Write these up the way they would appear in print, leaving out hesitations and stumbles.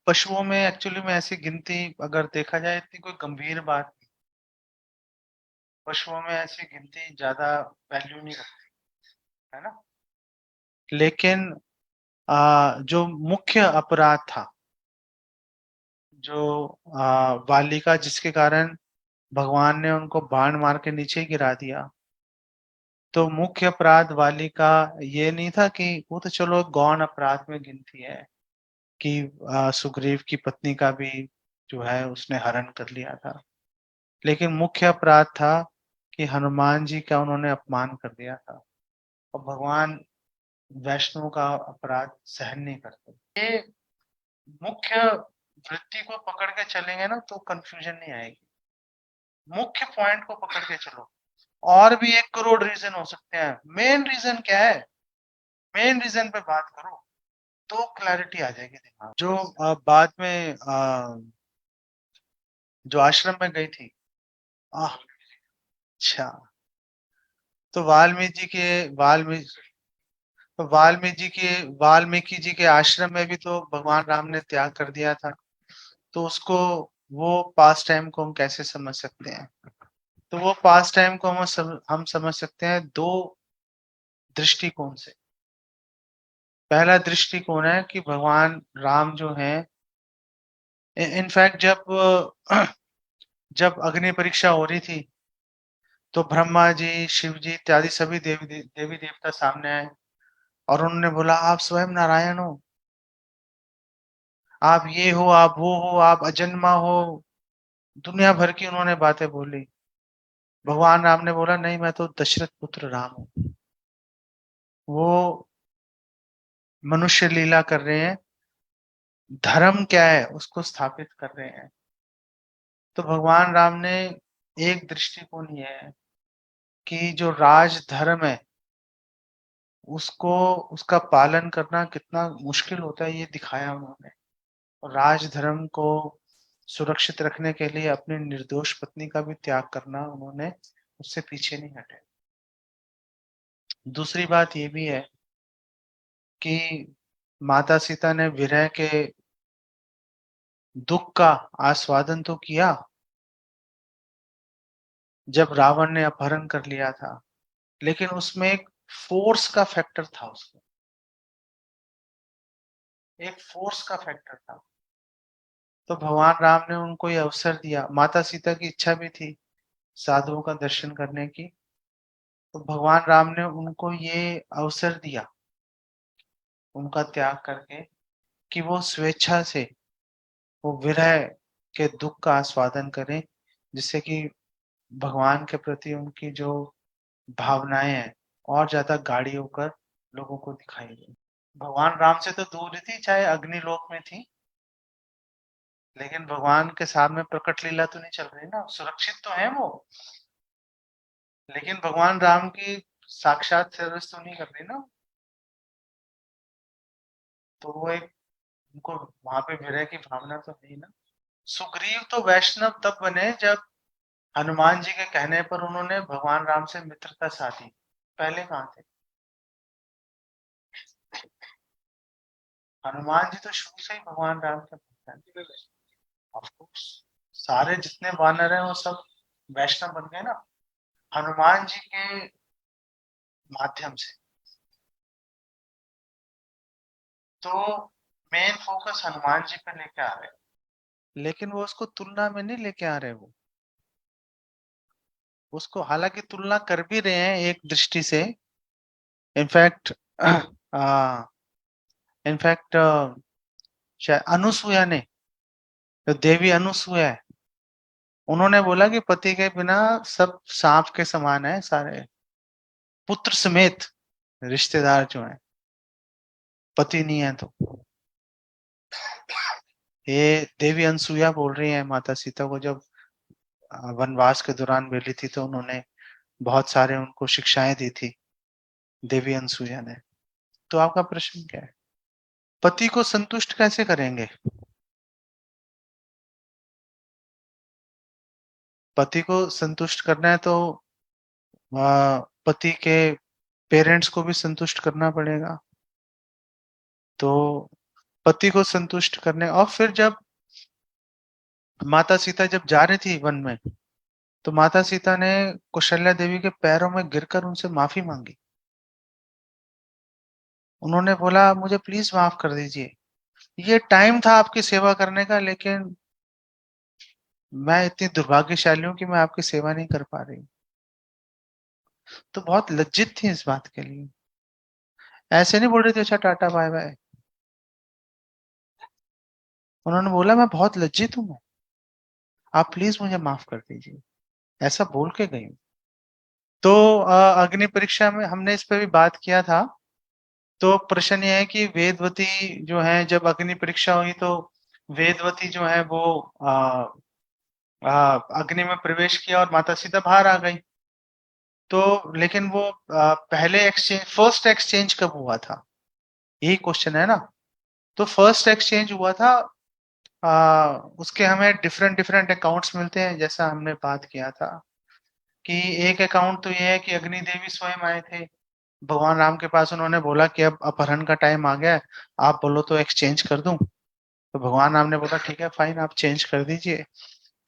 पशुओं में एक्चुअली में ऐसी गिनती अगर देखा जाए इतनी कोई गंभीर बात नहीं। पशुओं में ऐसी गिनती ज़्यादा वैल्यू नहीं रखती, है ना? लेकिन जो मुख्य अपराध था, जो वाली का जिसके कारण भगवान ने उनको बाण मार के नीचे गिरा दिया, तो मुख्य अपराध वाली का ये नहीं था कि वो तो चलो गौण अपराध में गिनती है कि सुग्रीव की पत्नी का भी जो है उसने हरण कर लिया था। लेकिन मुख्य अपराध था कि हनुमान जी का उन्होंने अपमान कर दिया था और भगवान वैष्णव का अपराध सहन नहीं करते। ये मुख्य वृत्ति को पकड़ के चलेंगे ना तो कंफ्यूजन नहीं आएगी। मुख्य पॉइंट को पकड़ के चलो। और भी 1 करोड़ रीजन हो सकते हैं। मेन रीजन क्या है? मेन रीजन पे बात करो तो क्लैरिटी आ जाएगी दिमाग। जो बाद में जो आश्रम में गई थी। अच्छा, तो वाल्मीकि जी के आश्रम में भी तो भगवान राम ने त्याग कर दिया था। तो उसको वो पास टाइम को हम कैसे समझ सकते हैं? तो वो पास टाइम को हम समझ सकते हैं 2 दृष्टिकोण से। पहला दृष्टिकोण है कि भगवान राम जो हैं इनफैक्ट जब अग्नि परीक्षा हो रही थी तो ब्रह्मा जी, शिव जी इत्यादि सभी देवी देवता सामने आए और उन्होंने बोला आप स्वयं नारायण हो, आप ये हो, आप वो हो, आप अजन्मा हो। दुनिया भर की उन्होंने बातें बोली। भगवान राम ने बोला नहीं, मैं तो दशरथ पुत्र राम हूँ। वो मनुष्य लीला कर रहे हैं, धर्म क्या है उसको स्थापित कर रहे हैं। तो भगवान राम ने एक दृष्टिकोण ये है कि जो राज धर्म है उसको उसका पालन करना कितना मुश्किल होता है ये दिखाया उन्होंने। और राज धर्म को सुरक्षित रखने के लिए अपनी निर्दोष पत्नी का भी त्याग करना उन्होंने उससे पीछे नहीं हटे। दूसरी बात ये भी है कि माता सीता ने विरह के दुख का आस्वादन तो किया जब रावण ने अपहरण कर लिया था, लेकिन उसमें एक फोर्स का फैक्टर था। उसमें एक फोर्स का फैक्टर था। तो भगवान राम ने उनको ये अवसर दिया। माता सीता की इच्छा भी थी साधुओं का दर्शन करने की, तो भगवान राम ने उनको ये अवसर दिया उनका त्याग करके कि वो स्वेच्छा से वो विरह के दुख का आस्वादन करें, जिससे कि भगवान के प्रति उनकी जो भावनाएं हैं और ज्यादा गाढ़ी होकर लोगों को दिखाई दे। भगवान राम से तो दूर ही थी, चाहे अग्निलोक में थी, लेकिन भगवान के सामने प्रकट लीला तो नहीं चल रही ना, सुरक्षित तो है वो। लेकिन भगवान राम की साक्षात सर्विस तो नहीं कर रही ना। तो वो एक उनको वहां पे विरह की भावना तो है ही ना। सुग्रीव तो वैष्णव तब बने जब हनुमान जी के कहने पर उन्होंने भगवान राम से मित्रता साधी। पहले कहाँ थे? हनुमान जी तो शुरू से ही भगवान राम के भक्त हैं। ऑफ कोर्स सारे जितने वानर हैं वो सब वैष्णव बन गए ना हनुमान जी के माध्यम से। तो मेन फोकस हनुमान जी पे लेके आ रहे हैं, लेकिन वो उसको तुलना में नहीं लेके आ रहे। वो उसको हालांकि तुलना कर भी रहे हैं एक दृष्टि से। इनफैक्ट इनफैक्ट शायद अनुसुईया ने, जो देवी अनुसुईया है, उन्होंने बोला कि पति के बिना सब सांप के समान है सारे, पुत्र समेत रिश्तेदार जो हैं, पति नहीं है तो। ये देवी अनसुईया बोल रही है माता सीता को, जब वनवास के दौरान मिली थी तो उन्होंने बहुत सारे उनको शिक्षाएं दी थी देवी अनसुईया ने। तो आपका प्रश्न क्या है? पति को संतुष्ट कैसे करेंगे? पति को संतुष्ट करना है तो पति के पेरेंट्स को भी संतुष्ट करना पड़ेगा। तो पति को संतुष्ट करने। और फिर जब माता सीता जब जा रही थी वन में, तो माता सीता ने कौशल्या देवी के पैरों में गिरकर उनसे माफी मांगी। उन्होंने बोला मुझे प्लीज माफ कर दीजिए, ये टाइम था आपकी सेवा करने का, लेकिन मैं इतनी दुर्भाग्यशाली हूँ कि मैं आपकी सेवा नहीं कर पा रही। तो बहुत लज्जित थी इस बात के लिए, ऐसे नहीं बोल रही थी अच्छा टाटा बाय बाय। उन्होंने बोला मैं बहुत लज्जित हूँ, आप प्लीज मुझे माफ कर दीजिए, ऐसा बोल के गई। तो अग्नि परीक्षा में हमने इस पे भी बात किया था। तो प्रश्न ये है कि वेदवती जो है, जब अग्नि परीक्षा हुई तो वेदवती जो है वो आ, अग्नि में प्रवेश किया और माता सीता बाहर आ गई। तो लेकिन वो पहले एक्सचेंज, फर्स्ट एक्सचेंज कब हुआ था, यही क्वेश्चन है ना। तो फर्स्ट एक्सचेंज हुआ था, उसके हमें डिफरेंट डिफरेंट अकाउंट्स मिलते हैं, जैसा हमने बात किया था कि एक अकाउंट तो ये है कि अग्नि देवी स्वयं आए थे भगवान राम के पास, उन्होंने बोला कि अब अपहरण का टाइम आ गया है, आप बोलो तो एक्सचेंज कर दूं। तो भगवान राम ने बोला ठीक है फाइन, आप चेंज कर दीजिए।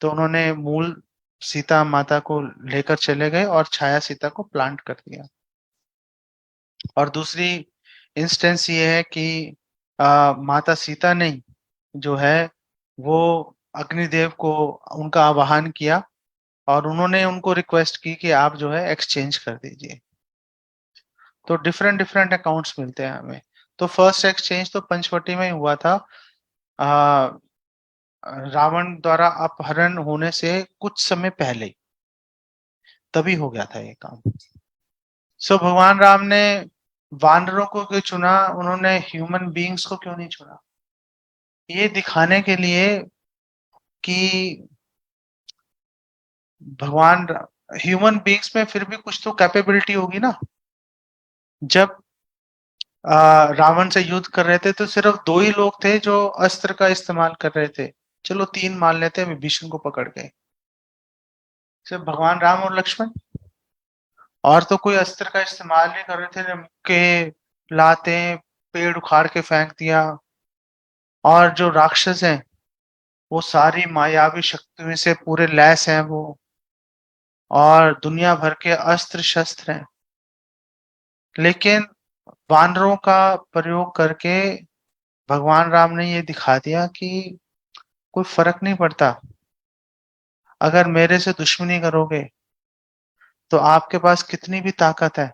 तो उन्होंने मूल सीता माता को लेकर चले गए और छाया सीता को प्लांट कर दिया। और दूसरी इंस्टेंस ये है कि माता सीता ने जो है वो अग्निदेव को उनका आवाहन किया और उन्होंने उनको रिक्वेस्ट की कि आप जो है एक्सचेंज कर दीजिए। तो डिफरेंट डिफरेंट अकाउंट्स मिलते हैं हमें। तो फर्स्ट एक्सचेंज तो पंचवटी में ही हुआ था, आ, रावण द्वारा अपहरण होने से कुछ समय पहले, तभी हो गया था ये काम। सो भगवान राम ने वानरों को क्यों चुना, उन्होंने ह्यूमन बीइंग्स को क्यों नहीं चुना? ये दिखाने के लिए कि भगवान ह्यूमन बीइंग्स में फिर भी कुछ तो कैपेबिलिटी होगी ना। जब रावण से युद्ध कर रहे थे तो सिर्फ दो ही लोग थे जो अस्त्र का इस्तेमाल कर रहे थे, चलो तीन मान लेते हैं, विभीषण को पकड़ गए, सिर्फ भगवान राम और लक्ष्मण। और तो कोई अस्त्र का इस्तेमाल नहीं कर रहे थे, न मुक्के लाते पेड़ उखाड़ के फेंक दिया। और जो राक्षस हैं वो सारी मायावी शक्तियों से पूरे लैस हैं वो, और दुनिया भर के अस्त्र शस्त्र हैं। लेकिन वानरों का प्रयोग करके भगवान राम ने ये दिखा दिया कि कोई फर्क नहीं पड़ता, अगर मेरे से दुश्मनी करोगे तो आपके पास कितनी भी ताकत है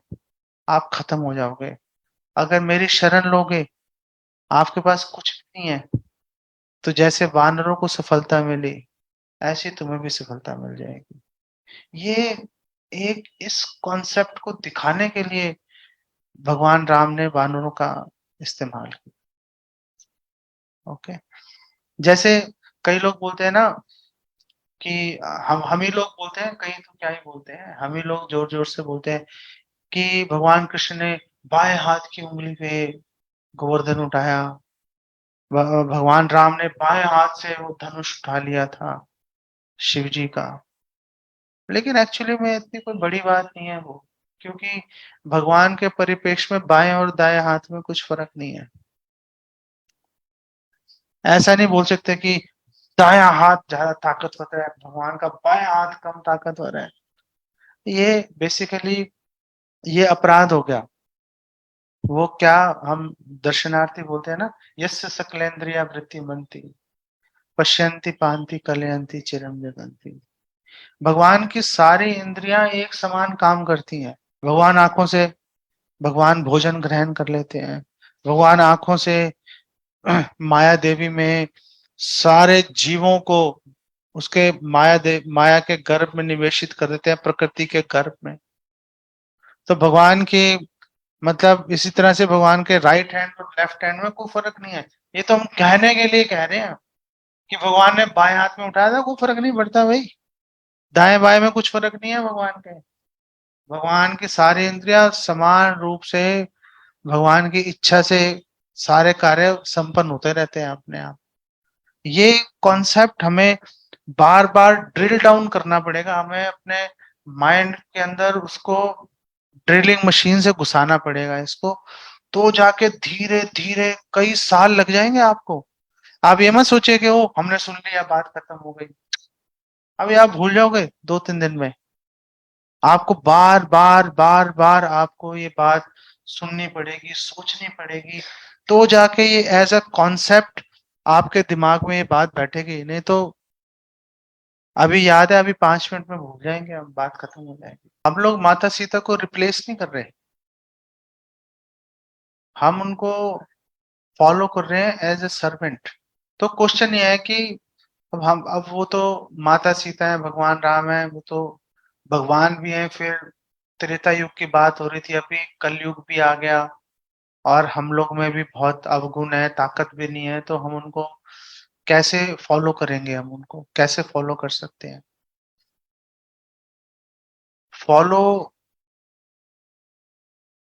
आप खत्म हो जाओगे, अगर मेरी शरण लोगे आपके पास कुछ भी नहीं है। तो जैसे वानरों को सफलता मिली ऐसी तुम्हें भी सफलता मिल जाएगी। ये एक इस कॉन्सेप्ट को दिखाने के लिए भगवान राम ने वानरों का इस्तेमाल किया। ओके, जैसे कई लोग बोलते हैं ना कि हम ही लोग बोलते हैं, कई तो क्या ही बोलते हैं, हम ही लोग जोर जोर से बोलते हैं कि भगवान कृष्ण ने बाएं हाथ की उंगली पे गोवर्धन उठाया, भगवान राम ने बाएं हाथ से वो धनुष उठा लिया था शिव जी का। लेकिन एक्चुअली में इतनी कोई बड़ी बात नहीं है वो, क्योंकि भगवान के परिप्रेक्ष्य में बाएं और दाएं हाथ में कुछ फर्क नहीं है। ऐसा नहीं बोल सकते कि दायां हाथ ज्यादा ताकतवर है, भगवान का बायां हाथ कम ताकतवर है। ये बेसिकली ये अपराध हो गया। वो क्या हम दर्शनार्थी बोलते हैं ना, यस्य सकलेंद्रिया वृत्ति मनती पश्यन्ति पांति कलयन्ति चिरम जगन्ति। भगवान की सारी इंद्रियां एक समान काम करती हैं। भगवान आंखों से भगवान भोजन ग्रहण कर लेते हैं, भगवान आंखों से माया देवी में सारे जीवों को उसके माया के गर्भ में निवेशित कर देते हैं, प्रकृति के गर्भ में। तो भगवान की मतलब इसी तरह से भगवान के राइट हैंड और लेफ्ट हैंड में कोई फर्क नहीं है। ये तो हम कहने के लिए कह रहे हैं कि भगवान ने बाएं हाथ में उठाया था, कोई फर्क नहीं पड़ता भाई, दाएं बाएं में कुछ फर्क नहीं है भगवान के। भगवान की सारी इंद्रियां समान रूप से भगवान की इच्छा से सारे कार्य संपन्न होते रहते हैं अपने आप। ये कॉन्सेप्ट हमें बार बार ड्रिल डाउन करना पड़ेगा, हमें अपने माइंड के अंदर उसको ड्रिलिंग मशीन से घुसाना पड़ेगा इसको, तो जाके धीरे धीरे कई साल लग जाएंगे आपको। आप ये मत सोचिए कि वो हमने सुन लिया बात खत्म हो गई। अभी आप भूल जाओगे 2-3 दिन में। आपको बार बार बार बार आपको ये बात सुननी पड़ेगी, सोचनी पड़ेगी, तो जाके ये एज अ कॉन्सेप्ट आपके दिमाग में ये बात बैठेगी। नहीं तो अभी याद है, अभी 5 मिनट में भूल जाएंगे, हम बात खत्म हो जाएगी। हम लोग माता सीता को रिप्लेस नहीं कर रहे, हम उनको फॉलो कर रहे हैं एज ए सर्वेंट। तो क्वेश्चन ये है कि अब वो तो माता सीता है, भगवान राम है, वो तो भगवान भी है। फिर त्रेता युग की बात हो रही थी, अभी कलयुग भी आ गया और हम लोग में भी बहुत अवगुण है, ताकत भी नहीं है, तो हम उनको कैसे फॉलो करेंगे? हम उनको कैसे फॉलो कर सकते हैं? फॉलो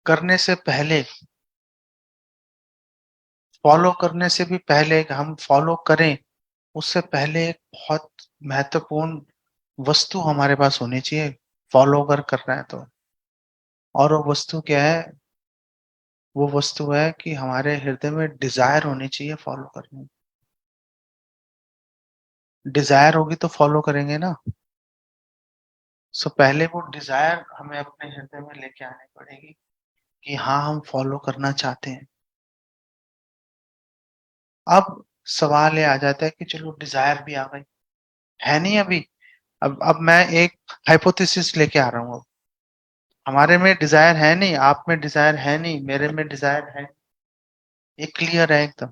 करने से पहले, फॉलो करने से भी पहले कि हम फॉलो करें, उससे पहले एक बहुत महत्वपूर्ण वस्तु हमारे पास होनी चाहिए, फॉलो अगर कर रहे हैं तो। और वो वस्तु क्या है? वो वस्तु है कि हमारे हृदय में डिजायर होनी चाहिए फॉलो करने की। डिजायर होगी तो फॉलो करेंगे ना। सो पहले वो डिजायर हमें अपने हृदय में लेके आनी पड़ेगी कि हाँ, हम फॉलो करना चाहते हैं। अब सवाल ये आ जाता है कि चलो डिजायर भी आ गई, है नहीं अभी। अब मैं एक हाइपोथेसिस लेके आ रहा हूँ। अब हमारे में डिजायर है नहीं, आप में डिजायर है नहीं, मेरे में डिजायर है, ये क्लियर है एकदम।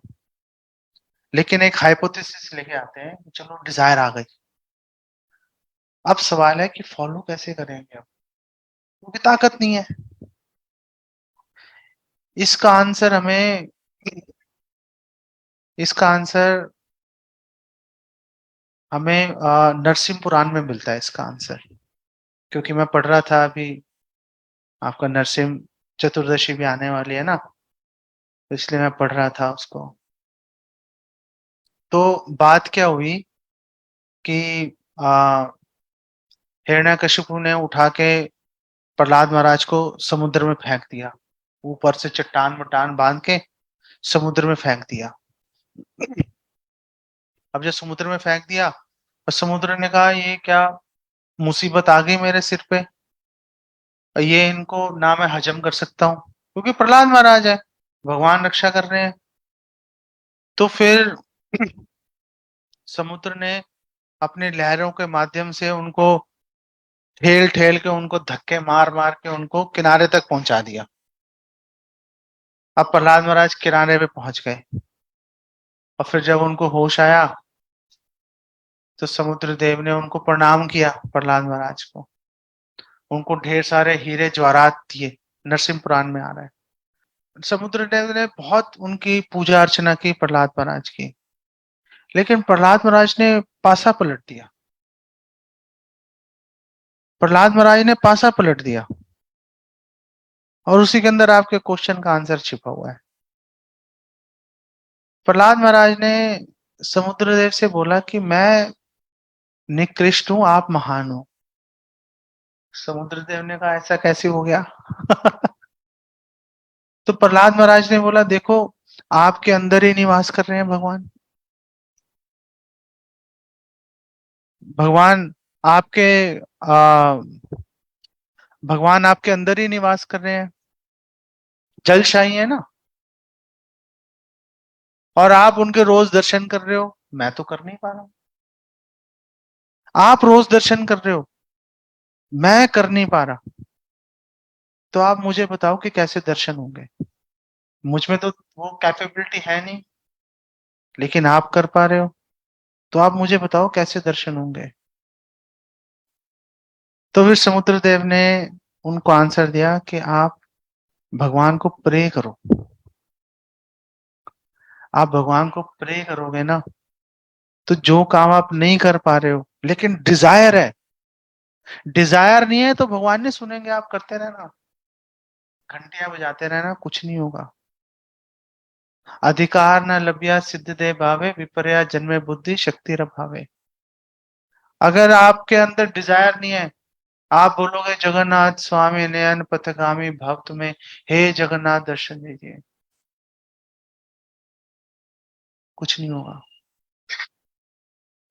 लेकिन एक हाइपोथेसिस लेके आते हैं कि चलो डिजायर आ गई। अब सवाल है कि फॉलो कैसे करेंगे अब, क्योंकि ताकत नहीं है। इसका आंसर हमें इसका आंसर हमें नरसिंह पुराण में मिलता है इसका आंसर। क्योंकि मैं पढ़ रहा था अभी, आपका नरसिंह चतुर्दशी भी आने वाली है ना, तो इसलिए मैं पढ़ रहा था उसको। तो बात क्या हुई कि आ, हिरण्यकशिपु ने उठा के प्रहलाद महाराज को समुद्र में फेंक दिया। ऊपर से चट्टान वट्टान बांध के समुद्र में फेंक दिया। अब जब समुद्र में फेंक दिया, और समुद्र ने कहा ये क्या मुसीबत आ गई मेरे सिर पे, ये इनको ना मैं हजम कर सकता हूँ, क्योंकि प्रहलाद महाराज है, भगवान रक्षा कर रहे हैं। तो फिर समुद्र ने अपनी लहरों के माध्यम से उनको ठेल ठेल के, उनको धक्के मार मार के उनको किनारे तक पहुंचा दिया। अब प्रहलाद महाराज किनारे पे पहुंच गए। और फिर जब उनको होश आया, तो समुद्र देव ने उनको प्रणाम किया, प्रहलाद महाराज को। उनको ढेर सारे हीरे जवाहरात दिए, नरसिंह पुराण में आ रहा है। समुद्र देव ने बहुत उनकी पूजा अर्चना की प्रहलाद महाराज की। लेकिन प्रहलाद महाराज ने पासा पलट दिया। प्रहलाद महाराज ने पासा पलट दिया। और उसी के अंदर आपके क्वेश्चन का आंसर छिपा हुआ है। प्रहलाद महाराज ने समुद्रदेव से बोला कि मैं निकृष्ट हूं, आप महान हो। समुद्रदेव ने कहा ऐसा कैसे हो गया? तो प्रहलाद महाराज ने बोला देखो, आपके अंदर ही निवास कर रहे हैं भगवान। भगवान आपके आ, भगवान आपके अंदर ही निवास कर रहे हैं, जलशाही है ना। और आप उनके रोज दर्शन कर रहे हो, मैं तो कर नहीं पा रहा हूं। आप रोज दर्शन कर रहे हो, मैं कर नहीं पा रहा। तो आप मुझे बताओ कि कैसे दर्शन होंगे? मुझ में तो वो कैपेबिलिटी है नहीं, लेकिन आप कर पा रहे हो। तो आप मुझे बताओ कैसे दर्शन होंगे? तो फिर समुद्र देव ने उनको आंसर दिया कि आप भगवान को प्रे करो। आप भगवान को प्रे करोगे ना, तो जो काम आप नहीं कर पा रहे हो लेकिन डिजायर है, डिजायर नहीं है तो भगवान नहीं सुनेंगे। आप करते रहना, घंटियां बजाते रहना, कुछ नहीं होगा। अधिकार न लभ्या सिद्ध दे भावे, विपर्या जन्मे बुद्धि शक्ति भावे। अगर आपके अंदर डिजायर नहीं है, आप बोलोगे जगन्नाथ स्वामी नयन पथगामी भक्त में, हे जगन्नाथ दर्शन दीजिए, कुछ नहीं होगा,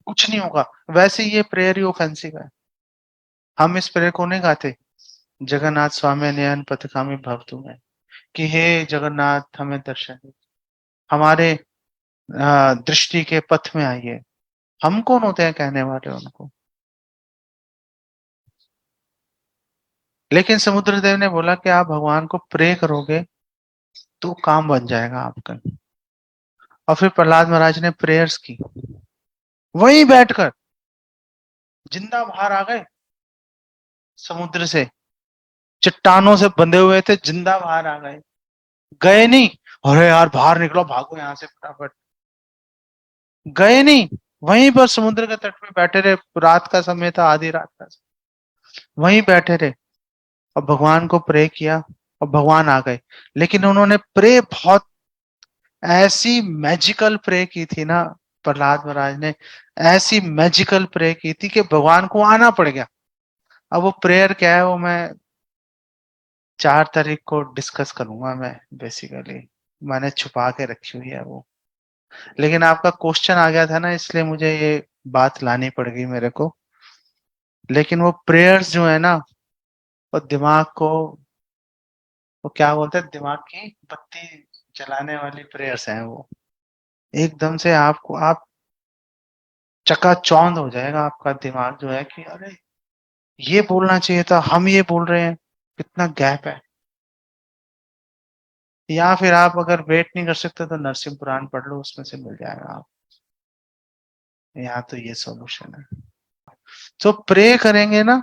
कुछ नहीं होगा। वैसे ये प्रेयर ही ऑफेंसिव है। हम इस प्रेयर को नहीं गाते, जगन्नाथ स्वामी नयन पथगामी भक्त में, कि हे जगन्नाथ हमें दर्शन दीजिए, हमारे दृष्टि के पथ में आइए। हम कौन होते हैं कहने वाले उनको? लेकिन समुद्रदेव ने बोला कि आप भगवान को प्रे करोगे तो काम बन जाएगा आपका। और फिर प्रहलाद महाराज ने प्रेयर्स की, वहीं बैठकर जिंदा बाहर आ गए समुद्र से, चट्टानों से बंधे हुए थे, जिंदा बाहर आ गए, गए नहीं, अरे यार बाहर निकलो भागो यहां से फटाफट, गए नहीं, वहीं पर समुद्र के तट पे बैठे रहे। रात का समय था, आधी रात का, वहीं बैठे रहे और भगवान को प्रे किया और भगवान आ गए। लेकिन उन्होंने प्रे बहुत ऐसी मैजिकल प्रे की थी ना, प्रहलाद महाराज ने ऐसी मैजिकल प्रे की थी कि भगवान को आना पड़ गया। अब वो प्रेयर क्या है वो मैं 4 तारीख को डिस्कस करूंगा। मैं बेसिकली मैंने छुपा के रखी हुई है वो, लेकिन आपका क्वेश्चन आ गया था ना, इसलिए मुझे ये बात लानी पड़ गई मेरे को। लेकिन वो प्रेयर्स जो है ना, वो दिमाग को, वो क्या बोलते हैं, दिमाग की बत्ती जलाने वाली प्रेयर्स हैं वो। एकदम से आपको, आप चकाचौंध हो जाएगा आपका दिमाग जो है कि अरे ये बोलना चाहिए था, हम ये बोल रहे हैं, कितना गैप है। या फिर आप अगर वेट नहीं कर सकते तो नरसिंह पुराण पढ़ लो, उसमें से मिल जाएगा आप। यहाँ तो ये सॉल्यूशन है। तो प्रे करेंगे ना,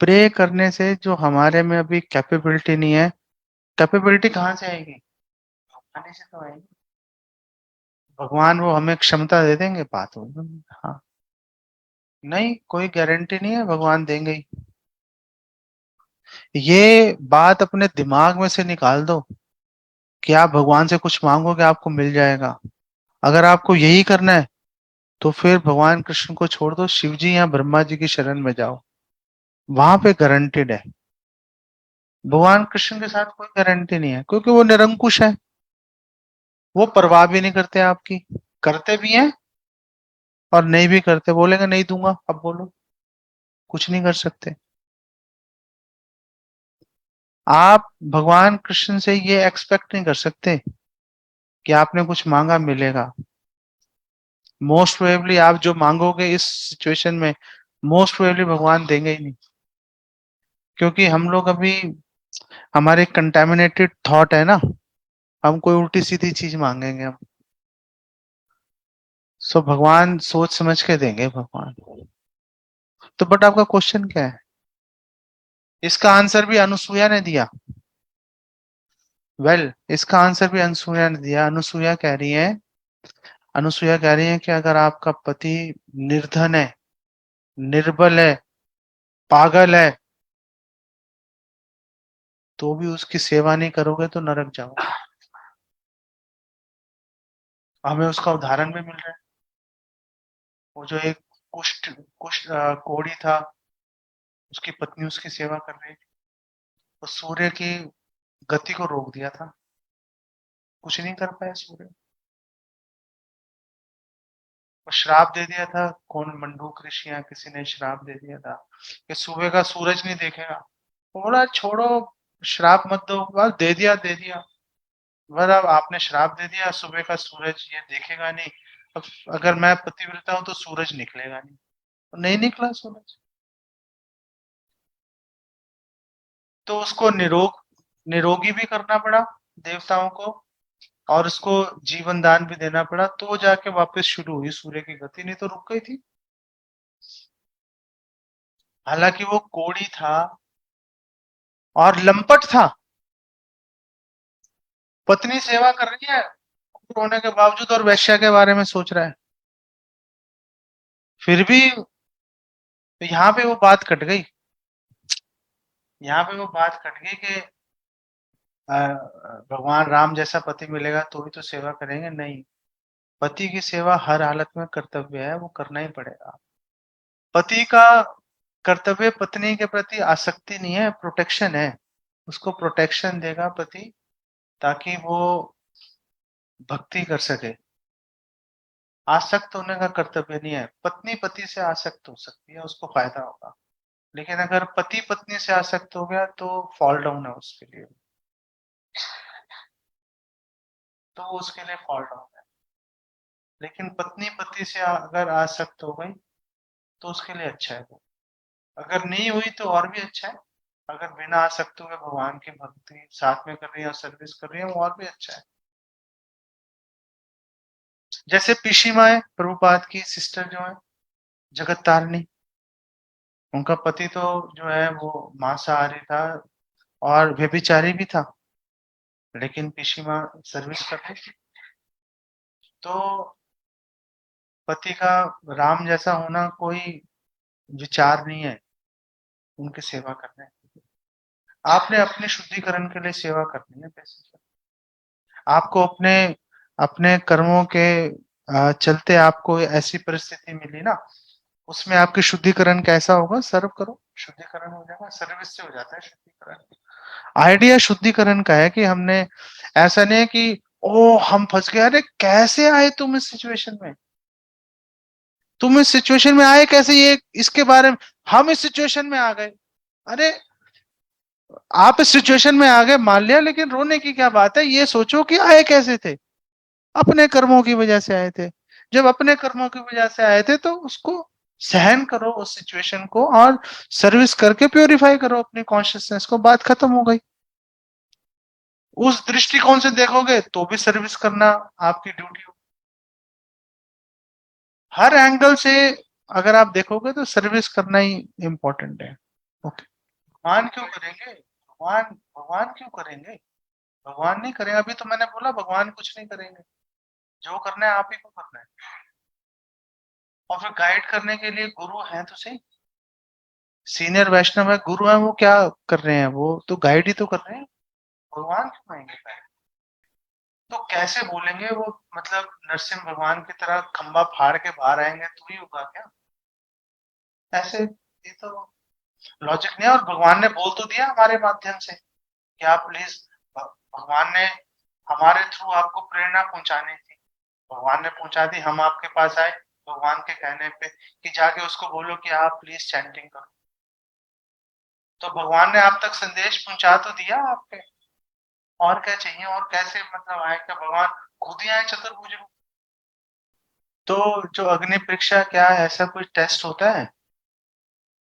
प्रे करने से जो हमारे में अभी कैपेबिलिटी नहीं है, कैपेबिलिटी कहाँ से आएगी? आने से तो आएगी। भगवान वो हमें क्षमता दे देंगे, बात होगी। हाँ, नहीं कोई गारंटी नहीं है भगवान देंगे ही। ये बात अपने दिमाग में से निकाल दो कि आप भगवान से कुछ मांगोगे आपको मिल जाएगा। अगर आपको यही करना है तो फिर भगवान कृष्ण को छोड़ दो, शिव जी या ब्रह्मा जी की शरण में जाओ, वहां पे गारंटेड है। भगवान कृष्ण के साथ कोई गारंटी नहीं है, क्योंकि वो निरंकुश है, वो परवाह भी नहीं करते आपकी, करते भी हैं और नहीं भी करते, बोलेंगे नहीं दूंगा, अब बोलो, कुछ नहीं कर सकते। आप भगवान कृष्ण से ये एक्सपेक्ट नहीं कर सकते कि आपने कुछ मांगा मिलेगा। मोस्ट प्रोबेबली आप जो मांगोगे इस सिचुएशन में, मोस्ट प्रोबेबली भगवान देंगे ही नहीं, क्योंकि हम लोग अभी, हमारे कंटेमिनेटेड थॉट है ना, हम कोई उल्टी सीधी चीज मांगेंगे हम। सो भगवान सोच समझ के देंगे भगवान। तो बट आपका क्वेश्चन क्या है? इसका आंसर भी अनुसुईया ने दिया। इसका आंसर भी अनुसुईया ने दिया। अनुसुईया कह रही है कि अगर आपका पति निर्धन है, निर्बल है, पागल है, तो भी उसकी सेवा नहीं करोगे तो नरक जाओगे। हमें उसका उदाहरण भी मिल रहा है। वो जो एक कुष्ठ कुष्ठ कोढ़ी था, उसकी पत्नी उसकी सेवा कर रही थी, तो सूर्य की गति को रोक दिया था, कुछ नहीं कर पाया सूर्य। और श्राप दे दिया था, कौन, मंडूक ऋषि या किसी ने श्राप दे दिया था कि सुबह का सूरज नहीं देखेगा। वो बोला छोड़ो, श्राप मत दो, बस दे दिया दे दिया। बस अब आपने श्राप दे दिया, सुबह का सूरज ये देखेगा नहीं। अब अगर मैं पतिव्रता हूं तो सूरज निकलेगा नहीं, तो नहीं निकला सूरज। तो उसको निरोगी भी करना पड़ा देवताओं को, और उसको जीवन दान भी देना पड़ा, तो जाके वापस शुरू हुई सूर्य की गति, नहीं तो रुक गई थी। हालांकि वो कोढ़ी था और लंपट था, पत्नी सेवा कर रही है होने के बावजूद और वैश्या के बारे में सोच रहा है, फिर भी। तो यहाँ पे वो बात कट गई, यहाँ पे वो बात कट गई कि भगवान राम जैसा पति मिलेगा तो ही तो सेवा करेंगे, नहीं। पति की सेवा हर हालत में कर्तव्य है, वो करना ही पड़ेगा। पति का कर्तव्य पत्नी के प्रति आसक्ति नहीं है, प्रोटेक्शन है। उसको प्रोटेक्शन देगा पति, ताकि वो भक्ति कर सके। आसक्त होने का कर्तव्य नहीं है। पत्नी पति से आसक्त हो सकती है, उसको फायदा होगा। लेकिन अगर पति पत्नी से आसक्त हो गया तो फॉल डाउन है उसके लिए। तो उसके लिए फॉल डाउन है। लेकिन पत्नी पति से अगर आसक्त हो गई तो उसके लिए अच्छा है वो। अगर नहीं हुई तो और भी अच्छा है। अगर बिना आसक्त हुए भगवान की भक्ति साथ में कर रही है और सर्विस कर रही है, वो और भी अच्छा है। जैसे पीसी माँ प्रभुपाद की सिस्टर जो है, जगत तारणी, उनका पति तो जो है वो मांसाहारी था और व्यभिचारी भी था, लेकिन पीसी माँ सर्विस कर रही थी। तो पति का राम जैसा होना कोई विचार नहीं है उनकी सेवा करने। आपने अपने शुद्धिकरण के लिए सेवा करनी है पैसे से। आपको अपने अपने कर्मों के चलते आपको ऐसी परिस्थिति मिली ना, उसमें आपकी शुद्धिकरण कैसा होगा? सर्व करो, शुद्धिकरण हो जाएगा। सर्विस से हो जाता है शुद्धिकरण। आइडिया शुद्धिकरण का है कि हमने, ऐसा नहीं है कि ओ हम फंस गए, अरे कैसे आए तुम इस सिचुएशन में? तुम इस सिचुएशन में आए कैसे, ये इसके बारे में। हम इस सिचुएशन में आ गए। अरे आप इस सिचुएशन में आ गए मान लिया, लेकिन रोने की क्या बात है? ये सोचो कि आए कैसे थे। अपने कर्मों की वजह से आए थे। जब अपने कर्मों की वजह से आए थे तो उसको सहन करो, उस सिचुएशन को, और सर्विस करके प्योरीफाई करो अपनी कॉन्शियसनेस को। बात खत्म हो गई। उस दृष्टिकोण से देखोगे तो भी सर्विस करना आपकी ड्यूटी हो। हर एंगल से अगर आप देखोगे तो सर्विस करना ही इंपॉर्टेंट है। ओके। भगवान क्यों करेंगे? भगवान क्यों करेंगे? भगवान नहीं करेंगे। अभी तो मैंने बोला भगवान कुछ नहीं करेंगे। जो करना है आप ही को करना है। और फिर गाइड करने के लिए गुरु हैं तो सही। सीनियर वैष्णव है, गुरु है, वो क्या कर रहे हैं? वो तो गाइड ही तो कर रहे हैं। भगवान क्यों आएंगे गाइड? तो कैसे बोलेंगे वो? मतलब नरसिंह भगवान की तरह खंबा फाड़ के बाहर आएंगे तो ही होगा क्या? ऐसे ये तो लॉजिक नहीं है। और भगवान ने बोल तो दिया हमारे माध्यम से कि आप प्लीज, भगवान ने हमारे थ्रू आपको प्रेरणा पहुंचानी थी, भगवान ने पहुंचा दी। हम आपके पास आए भगवान के कहने पे कि जाके उसको बोलो कि आप प्लीज चैंटिंग करो। तो भगवान ने आप तक संदेश पहुंचा तो दिया आपके। और क्या चाहिए? और कैसे मतलब आए? क्या भगवान खुद ही आए चतुर्भुज में? तो जो अग्नि परीक्षा क्या है, ऐसा कोई टेस्ट होता है?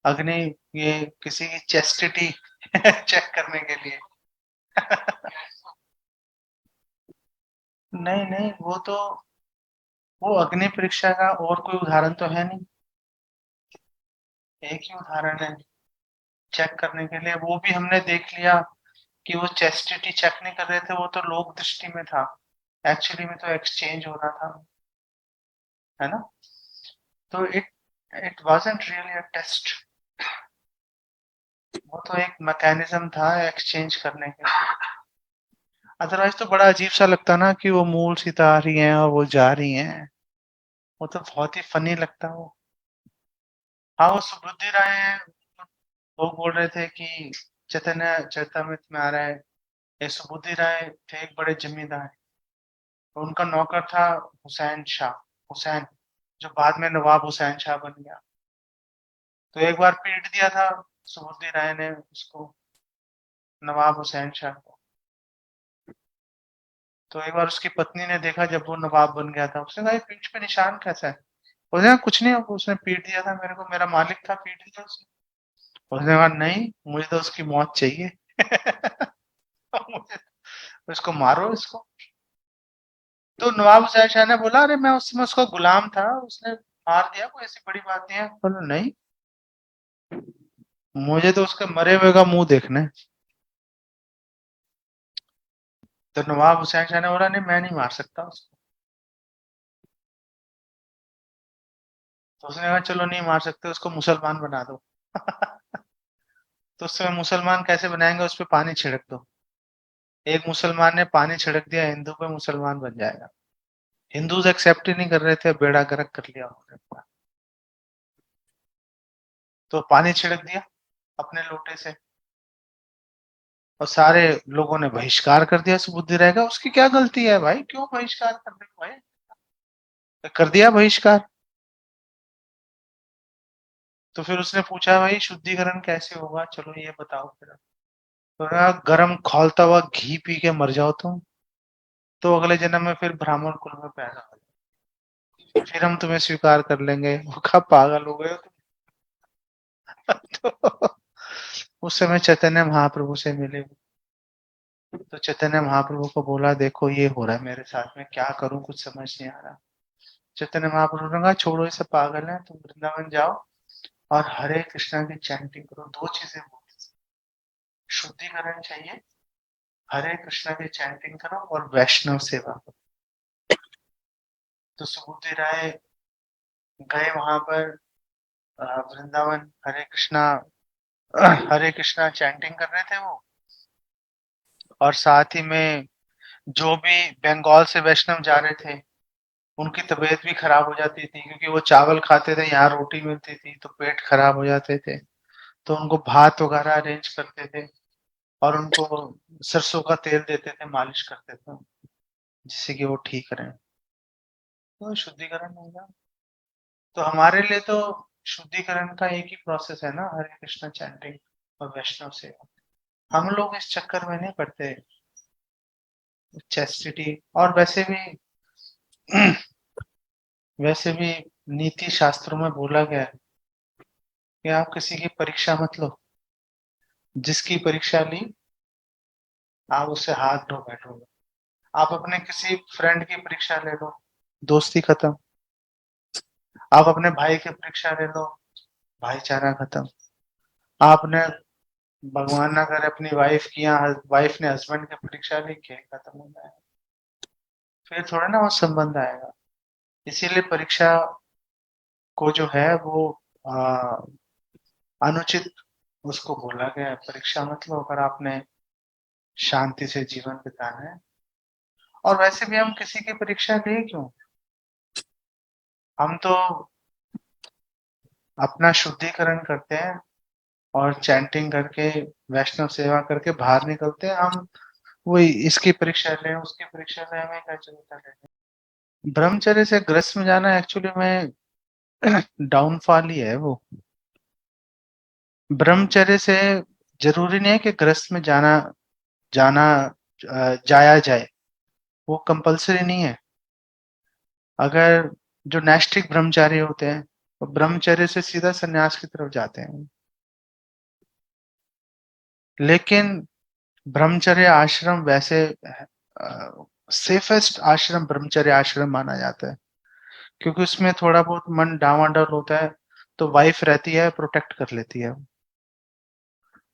अग्नि, ये किसी की चेस्टिटी चेक करने के लिए? नहीं नहीं, वो अग्नि परीक्षा का और कोई उदाहरण तो है नहीं। एक ही उदाहरण है चेक करने के लिए। वो भी हमने देख लिया कि वो चेस्टिटी चेक नहीं कर रहे थे, वो तो लोक दृष्टि में था। एक्चुअली में तो एक्सचेंज हो रहा था, है ना? तो it it wasn't really a test. वो तो एक मैकेनिज्म था एक्सचेंज करने के लिए। अदरवाइज तो बड़ा अजीब सा लगता ना कि वो मूल सीता आ रही हैं और वो जा रही हैं। वो तो बहुत ही फनी लगता वो। हाँ, वो सुबुद्धि राय हैं। वो बोल रहे थे कि चैतन्य चरितमृत में आ रहा है, ये सुबुद्धि राय थे एक बड़े जमींदार। तो उनका नौकर था हुसैन शाह, हुसैन, जो बाद में नवाब हुसैन शाह बन गया। तो एक बार पीट दिया था सुबुद्धि राय ने उसको, नवाब हुसैन शाह को। तो एक बार उसकी पत्नी ने देखा जब वो नवाब बन गया था, उसने कहा ये पीठ पे निशान कैसा है? उसने कहा कुछ नहीं, उसने पीट दिया था मेरे को, मेरा मालिक था, पीट दिया उसने। उसने कहा नहीं, मुझे तो उसकी मौत चाहिए। मुझे, उसको मारो इसको। तो नवाब हुसैन शाह ने बोला अरे मैं उस समय उसका गुलाम था, उसने मार दिया, कोई ऐसी बड़ी बात नहीं है। बोला नहीं, मुझे तो उसके मरे हुए का मुंह देखना है। तो नवाब हुसैन शाह ने बोला नहीं, मैं नहीं मार सकता उसको। तो उसने कहा चलो नहीं मार सकते, उसको मुसलमान बना दो। तो उस समय मुसलमान कैसे बनाएंगे? उस पर पानी छिड़क दो। एक मुसलमान ने पानी छिड़क दिया हिंदू पे, मुसलमान बन जाएगा। हिंदूज एक्सेप्ट ही नहीं कर रहे थे, बेड़ा गर्क कर लिया उन्होंने। तो पानी छिड़क दिया अपने लोटे से और सारे लोगों ने बहिष्कार कर दिया। सुबुद्धि रहेगा, उसकी क्या गलती है भाई, क्यों बहिष्कार कर रहे हो भाई? तो कर दिया बहिष्कार। तो फिर उसने पूछा भाई शुद्धिकरण कैसे होगा, चलो ये बताओ फिर। तो कहा, गरम खौलता हुआ घी पी के मर जाओ तुम, तो अगले जन्म में फिर ब्राह्मण कुल में पैदा हो जाओ, फिर हम तुम्हें स्वीकार कर लेंगे। वो कहा पागल हो गए हो तुम। तो उस समय चैतन्य महाप्रभु से मिले। तो चैतन्य महाप्रभु को बोला देखो ये हो रहा है मेरे साथ में, क्या करूं, कुछ समझ नहीं आ रहा। चैतन्य महाप्रभु ने कहा छोड़ो, ये सब पागल है, तुम वृंदावन जाओ और हरे कृष्णा की चैंटिंग करो। दो चीजें बोली, शुद्धिकरण चाहिए, हरे कृष्णा की चैंटिंग करो और वैष्णव सेवा करो। तो सुबुद्धि राय गए वहां पर वृंदावन, हरे कृष्णा चैंटिंग कर रहे थे वो। और साथ ही में जो भी बंगाल से वैष्णव जा रहे थे उनकी तबीयत भी खराब हो जाती थी, क्योंकि वो चावल खाते थे, यहाँ रोटी मिलती थी, तो पेट खराब हो जाते थे। तो उनको भात वगैरह अरेंज करते थे और उनको सरसों का तेल देते थे, मालिश करते थे जिससे कि वो ठीक रहे। तो शुद्धिकरण होगा। तो हमारे लिए तो शुद्धिकरण का एक ही प्रोसेस है ना, हरे कृष्णा चैंटिंग और वैष्णव सेवा। हम लोग इस चक्कर में नहीं पड़ते, चैस्टिटी। और वैसे भी नीति शास्त्रों में बोला गया है कि आप किसी की परीक्षा मत लो, जिसकी परीक्षा ली आप उससे हाथ धो बैठोगे। आप अपने किसी फ्रेंड की परीक्षा ले लो, दोस्ती खत्म। आप अपने भाई की परीक्षा ले लो, भाईचारा खत्म। आपने भगवान ना करे अपनी वाइफ की या वाइफ ने हस्बैंड की परीक्षा ली, खेल खत्म हो जाएगा, फिर थोड़ा ना वो संबंध आएगा। इसीलिए परीक्षा को जो है वो आ, अनुचित उसको बोला गया है। परीक्षा मतलब अगर आपने शांति से जीवन बिताना है। और वैसे भी हम किसी की परीक्षा लें क्यों, हम तो अपना शुद्धिकरण करते हैं और चैंटिंग करके वैष्णव सेवा करके बाहर निकलते हैं। हम वही इसकी परीक्षा लें उसकी परीक्षा लें, हमें क्या चलता है। ब्रह्मचर्य से ग्रस्त में जाना एक्चुअली में डाउनफॉल ही है वो। ब्रह्मचर्य से जरूरी नहीं है कि ग्रस्त में जाना जाना जाया जाए, वो कंपलसरी नहीं है। अगर जो नैष्ठिक ब्रह्मचारी होते हैं वो ब्रह्मचर्य से सीधा संन्यास की तरफ जाते हैं। लेकिन ब्रह्मचर्य आश्रम वैसे सेफेस्ट आश्रम ब्रह्मचर्य आश्रम माना जाता है, क्योंकि उसमें थोड़ा बहुत मन डावाडोल होता है तो वाइफ रहती है, प्रोटेक्ट कर लेती है।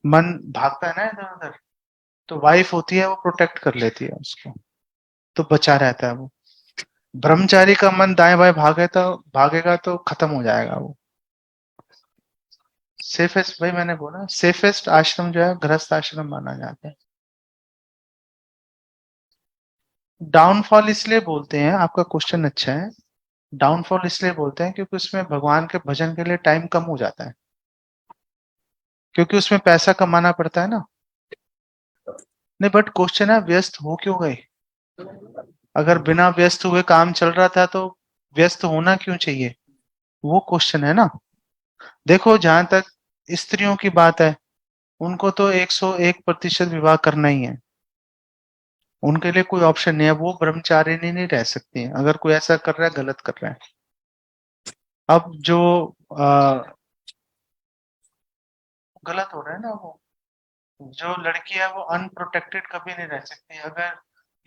मन भागता है ना इधर उधर, तो वाइफ होती है वो प्रोटेक्ट कर लेती है उसको, तो बचा रहता है वो। ब्रह्मचारी का मन दाएं बाएं भागेगा तो खत्म हो जाएगा वो। सेफेस्ट, भाई मैंने बोला सेफेस्ट आश्रम जो है गृहस्थ आश्रम माना जाता है। डाउनफॉल इसलिए बोलते हैं, आपका क्वेश्चन अच्छा है। डाउनफॉल इसलिए बोलते हैं क्योंकि उसमें भगवान के भजन के लिए टाइम कम हो जाता है, क्योंकि उसमें पैसा कमाना पड़ता है ना। नहीं, बट क्वेश्चन है व्यस्त हो क्यों गए? अगर बिना व्यस्त हुए काम चल रहा था तो व्यस्त होना क्यों चाहिए, वो क्वेश्चन है ना। देखो जहां तक स्त्रियों की बात है, उनको तो 101% विवाह करना ही है, उनके लिए कोई ऑप्शन नहीं है, वो ब्रह्मचारिणी नहीं रह सकती हैं। अगर कोई ऐसा कर रहा है गलत कर रहा है। अब जो गलत हो रहा है ना, वो जो लड़की है वो अनप्रोटेक्टेड कभी नहीं रह सकती। अगर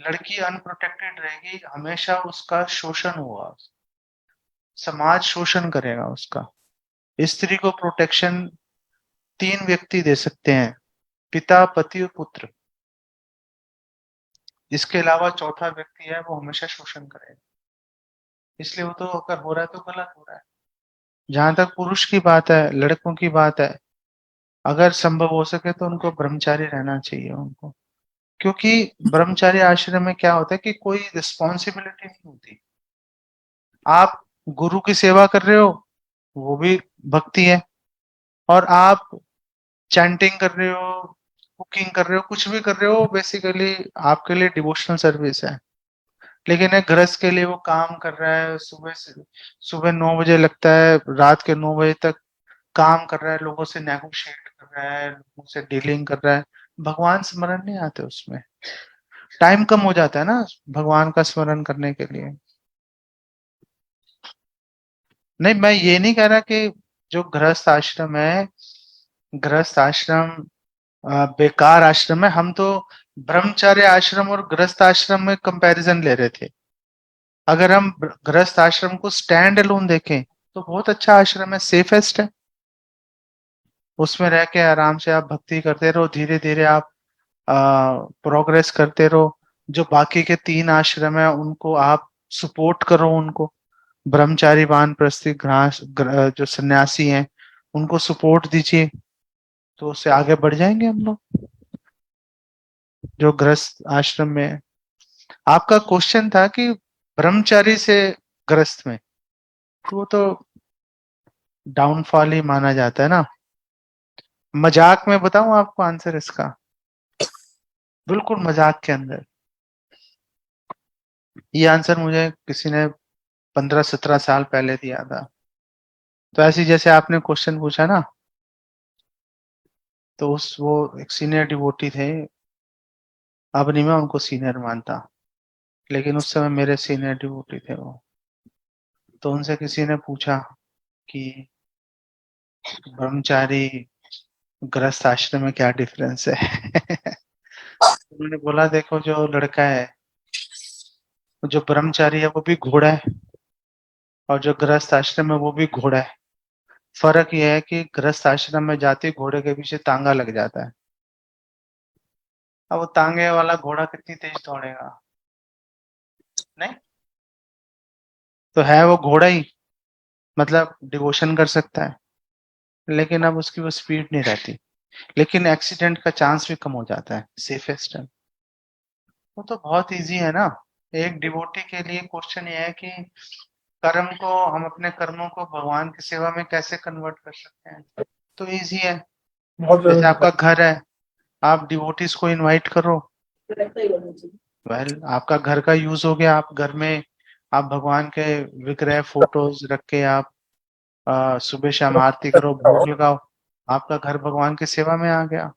लड़की अनप्रोटेक्टेड रहेगी हमेशा उसका शोषण होगा, समाज शोषण करेगा उसका। स्त्री को प्रोटेक्शन तीन व्यक्ति दे सकते हैं, पिता पति और पुत्र। इसके अलावा चौथा व्यक्ति है वो हमेशा शोषण करेगा। इसलिए वो तो अगर हो रहा है तो गलत हो रहा है। जहां तक पुरुष की बात है, लड़कों की बात है, अगर संभव हो सके तो उनको ब्रह्मचारी रहना चाहिए उनको। क्योंकि ब्रह्मचारी आश्रम में क्या होता है कि कोई रिस्पॉन्सिबिलिटी नहीं होती। आप गुरु की सेवा कर रहे हो, वो भी भक्ति है। और आप चैंटिंग कर रहे हो, कुकिंग कर रहे हो, कुछ भी कर रहे हो, बेसिकली आपके लिए डिवोशनल सर्विस है। लेकिन एक गृहस्थ के लिए वो काम कर रहा है, सुबह 9 बजे लगता है, रात के 9 बजे तक काम कर रहा है, लोगों से नेगोशिएट कर रहा है, लोगों से डीलिंग कर रहा है। भगवान स्मरण नहीं आते उसमें, टाइम कम हो जाता है ना भगवान का स्मरण करने के लिए। नहीं, मैं ये नहीं कह रहा कि जो गृहस्थ आश्रम है, गृहस्थ आश्रम बेकार आश्रम है। हम तो ब्रह्मचर्य आश्रम और गृहस्थ आश्रम में कंपैरिजन ले रहे थे। अगर हम गृहस्थ आश्रम को स्टैंड अलोन देखें तो बहुत अच्छा आश्रम है, सेफेस्ट है। उसमें रह के आराम से आप भक्ति करते रहो, धीरे धीरे आप प्रोग्रेस करते रहो। जो बाकी के 3 आश्रम है उनको आप सपोर्ट करो, उनको ब्रह्मचारी वानप्रस्थी जो सन्यासी हैं उनको सपोर्ट दीजिए, तो उससे आगे बढ़ जाएंगे हम लोग जो गृहस्थ आश्रम में है। आपका क्वेश्चन था कि ब्रह्मचारी से गृहस्थ में, तो वो तो डाउनफॉल ही माना जाता है ना। मजाक में बताऊं आपको आंसर इसका, बिल्कुल मजाक के अंदर। ये आंसर मुझे किसी ने 15-17 साल पहले दिया था। तो ऐसे ही जैसे आपने क्वेश्चन पूछा ना, तो उस वो एक सीनियर डिवोटी थे। अब नहीं मैं उनको सीनियर मानता, लेकिन उस समय मेरे सीनियर डिवोटी थे वो। तो उनसे किसी ने पूछा कि ब्रह्मचारी गृहस्थ आश्रम में क्या डिफरेंस है। उन्होंने बोला, देखो जो लड़का है, जो ब्रह्मचारी है वो भी घोड़ा है, और जो गृहस्थ आश्रम है वो भी घोड़ा है। फर्क ये है कि गृहस्थ आश्रम में जाते ही घोड़े के पीछे तांगा लग जाता है। अब वो तांगे वाला घोड़ा कितनी तेज दौड़ेगा? नहीं, तो है वो घोड़ा ही, मतलब डिवोशन कर सकता है, लेकिन अब उसकी वो स्पीड नहीं रहती। लेकिन एक्सीडेंट का चांस भी कम हो जाता है, सेफेस्ट है। वो तो बहुत इजी है ना। एक डिवोटी के लिए क्वेश्चन ये है कि कर्म को, हम अपने कर्मों को भगवान की सेवा में कैसे कन्वर्ट कर सकते हैं। तो इजी है। बहुत जैसे ज्यादा आपका घर है, आप डिवोटीज को इनवाइट करो। वेल, आपका घर का यूज हो गया, आप घर में आप भगवान के विग्रह फोटोज रख के आप सुबह शाम आरती करो, भोग लगाओ, आपका घर भगवान की सेवा में आ गया।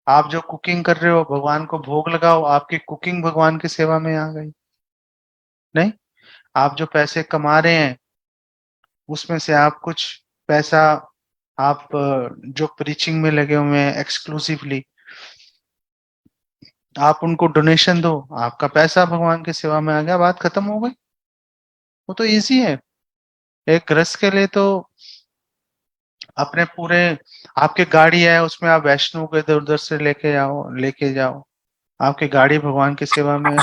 आप जो कुकिंग कर रहे हो, भगवान को भोग लगाओ, आपकी कुकिंग भगवान की सेवा में आ गई। नहीं, आप जो पैसे कमा रहे हैं उसमें से आप कुछ पैसा, आप जो प्रीचिंग में लगे हुए हैं एक्सक्लूसिवली, आप उनको डोनेशन दो, आपका पैसा भगवान की सेवा में आ गया, बात खत्म हो गई। वो तो इजी है। एक गृहस्थ के लिए तो अपने पूरे, आपकी गाड़ी है उसमें आप वैष्णो को इधर उधर से लेके जाओ, आपकी गाड़ी भगवान की सेवा में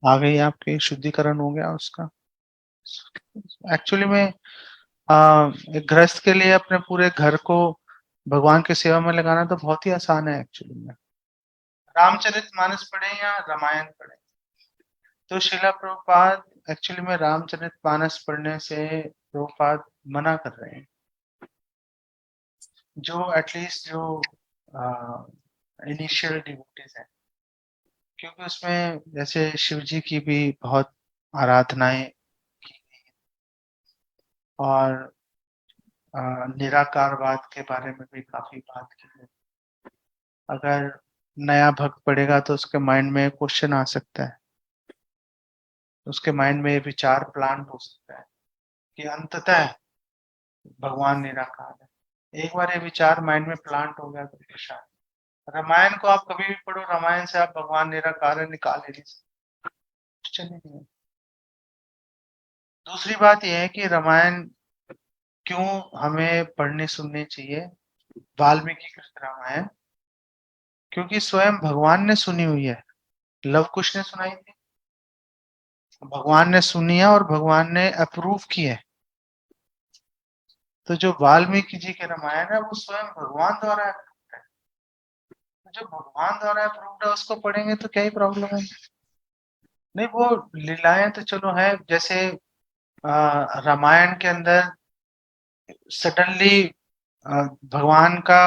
आ गई, आपकी शुद्धिकरण हो गया उसका। एक्चुअली में एक गृहस्थ के लिए अपने पूरे घर को भगवान की सेवा में लगाना तो बहुत ही आसान है एक्चुअली में। रामचरितमानस पढ़े या रामायण पढ़े? तो शिला प्रभुपाद एक्चुअली में रामचरितमानस पढ़ने से प्रभुपाद मना कर रहे हैं। जो एटलीस्ट जो इनिशियल डिवोटीज है, क्योंकि उसमें जैसे शिव जी की भी बहुत आराधनाएं की गई, और निराकारवाद के बारे में भी काफी बात की गई। अगर नया भक्त पढ़ेगा तो उसके माइंड में क्वेश्चन आ सकता है, उसके माइंड में ये विचार प्लांट हो सकता है कि अंततः भगवान निराकार है। एक बार ये विचार माइंड में प्लांट हो गया तो परेशान। रामायण को आप कभी भी पढ़ो, रामायण से आप भगवान निराकार है निकाल ही नहीं सकते, क्वेश्चन ही नहीं है। दूसरी बात यह है कि रामायण क्यों हमें पढ़नी सुननी चाहिए, वाल्मीकि कृत रामायण, क्योंकि स्वयं भगवान ने सुनी हुई है। लव कुश ने सुनाई थी, भगवान ने सुनी है और भगवान ने अप्रूव की है। तो जो वाल्मीकि जी के रामायण है वो स्वयं भगवान द्वारा approved है। तो जो भगवान द्वारा अप्रूव्ड है उसको पढ़ेंगे तो क्या ही प्रॉब्लम है। नहीं, वो लीलाएं तो चलो है, जैसे रामायण के अंदर सडनली भगवान का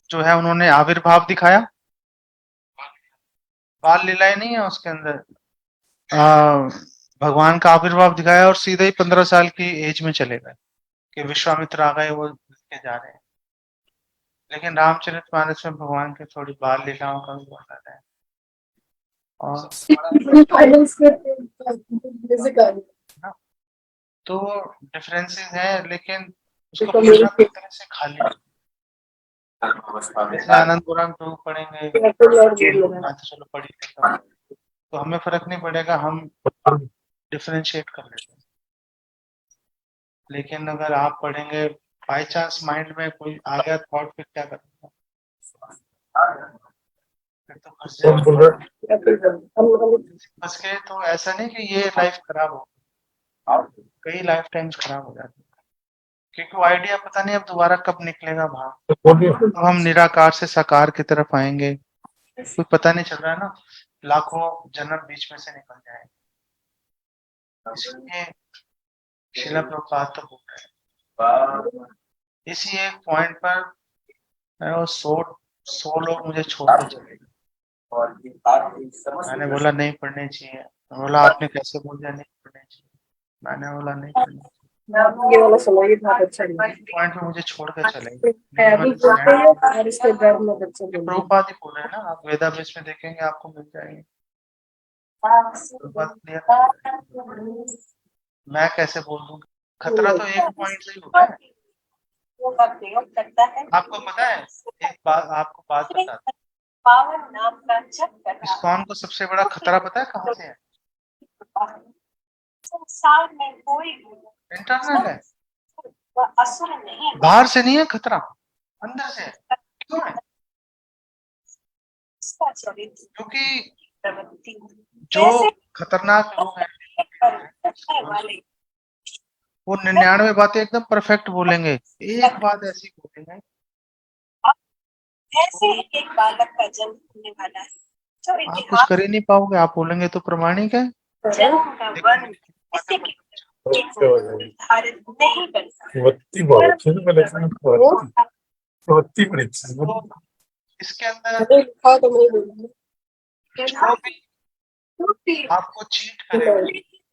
जो है उन्होंने आविर्भाव दिखाया, बाल लीलाएं नहीं है उसके अंदर। भगवान का आविर्भाव दिखाया और सीधे ही 15 साल की एज में चले गए कि विश्वामित्र आ गए, वो लेके जा रहे हैं। लेकिन रामचरितमानस में भगवान के थोड़ी बाल लीलाओं का भी वर्णन है। और ना, तो डिफरेंसेस है, लेकिन उसको पूर्णतः तरह से खाली नहीं। जैसे आनंद पुराण टू पढ़ेंगे, मैं तो चलो पढ़ ही लेता हूँ, तो हमें फर्क नहीं पड़ेगा, हम डिफरेंशिएट कर लेते हैं। लेकिन अगर आप पढ़ेंगे, बाय चांस माइंड में कोई आ गया थॉट, फिर क्या करेंगे? फिर तो फंस जाएगा। फंस गए तो ऐसा नहीं कि ये लाइफ खराब हो, कई लाइफ टाइम्स खराब हो जाती है, क्योंकि वो आइडिया पता नहीं अब दोबारा कब निकलेगा बाहर। अब हम निराकार से साकार की तरफ आएंगे, कोई पता नहीं चल रहा है ना, लाखों जन्म बीच में से निकल जाए। इसलिए शिला प्रभुपाद तो बोल रहे हैं, इसी एक पॉइंट पर वो सौ लोग मुझे छोड़ के चले गए। मैंने बोला नहीं पढ़ने चाहिए, बोला आपने कैसे बोल दिया नहीं पढ़ने चाहिए, मैंने बोला नहीं पढ़ने चाहिए। ये वाला समय बहुत अच्छा है। पॉइंट पे मुझे छोड़ के चले गए। नहीं, अभी मैंने बोलते हैं और इसके घर में बच्चे बोलते हैं। प्रभुपाद ही बोल रहे हैं ना, आप वेदाभ्यास में देखेंगे आपको मिल जाएंगे। प्रभुपाद क्लियर कर रहे हैं। मैं कैसे बोल दूं? खतरा तो एक पॉइंट से ही होता है। आपको पता है, एक बात आपको बात बताता पावन नाम का जप हूँ, करना इस्कॉन को सबसे बड़ा खतरा पता है कहाँ से है? संसार में कोई इंटरनल है, असुर नहीं, बाहर से नहीं है खतरा, अंदर से है। क्यों है? इसका चरित्र क्योंकि प्रवृत्ति जो खतरनाक लोग हैं वाले वो 99 बातें एकदम परफेक्ट बोलेंगे, एक बात ऐसी बोलेंगे ऐसे एक बालक का जन्म होने वाला है जो आप कुछ इतिहास कर ही नहीं पाओगे। आप बोलेंगे तो प्रमाणिक है, जन्म का लेकिन वर्ण इनकी इसी बातें के निर्धारित नहीं कर सकता। तो इसके अंदर जो भी आपको चीट करेगा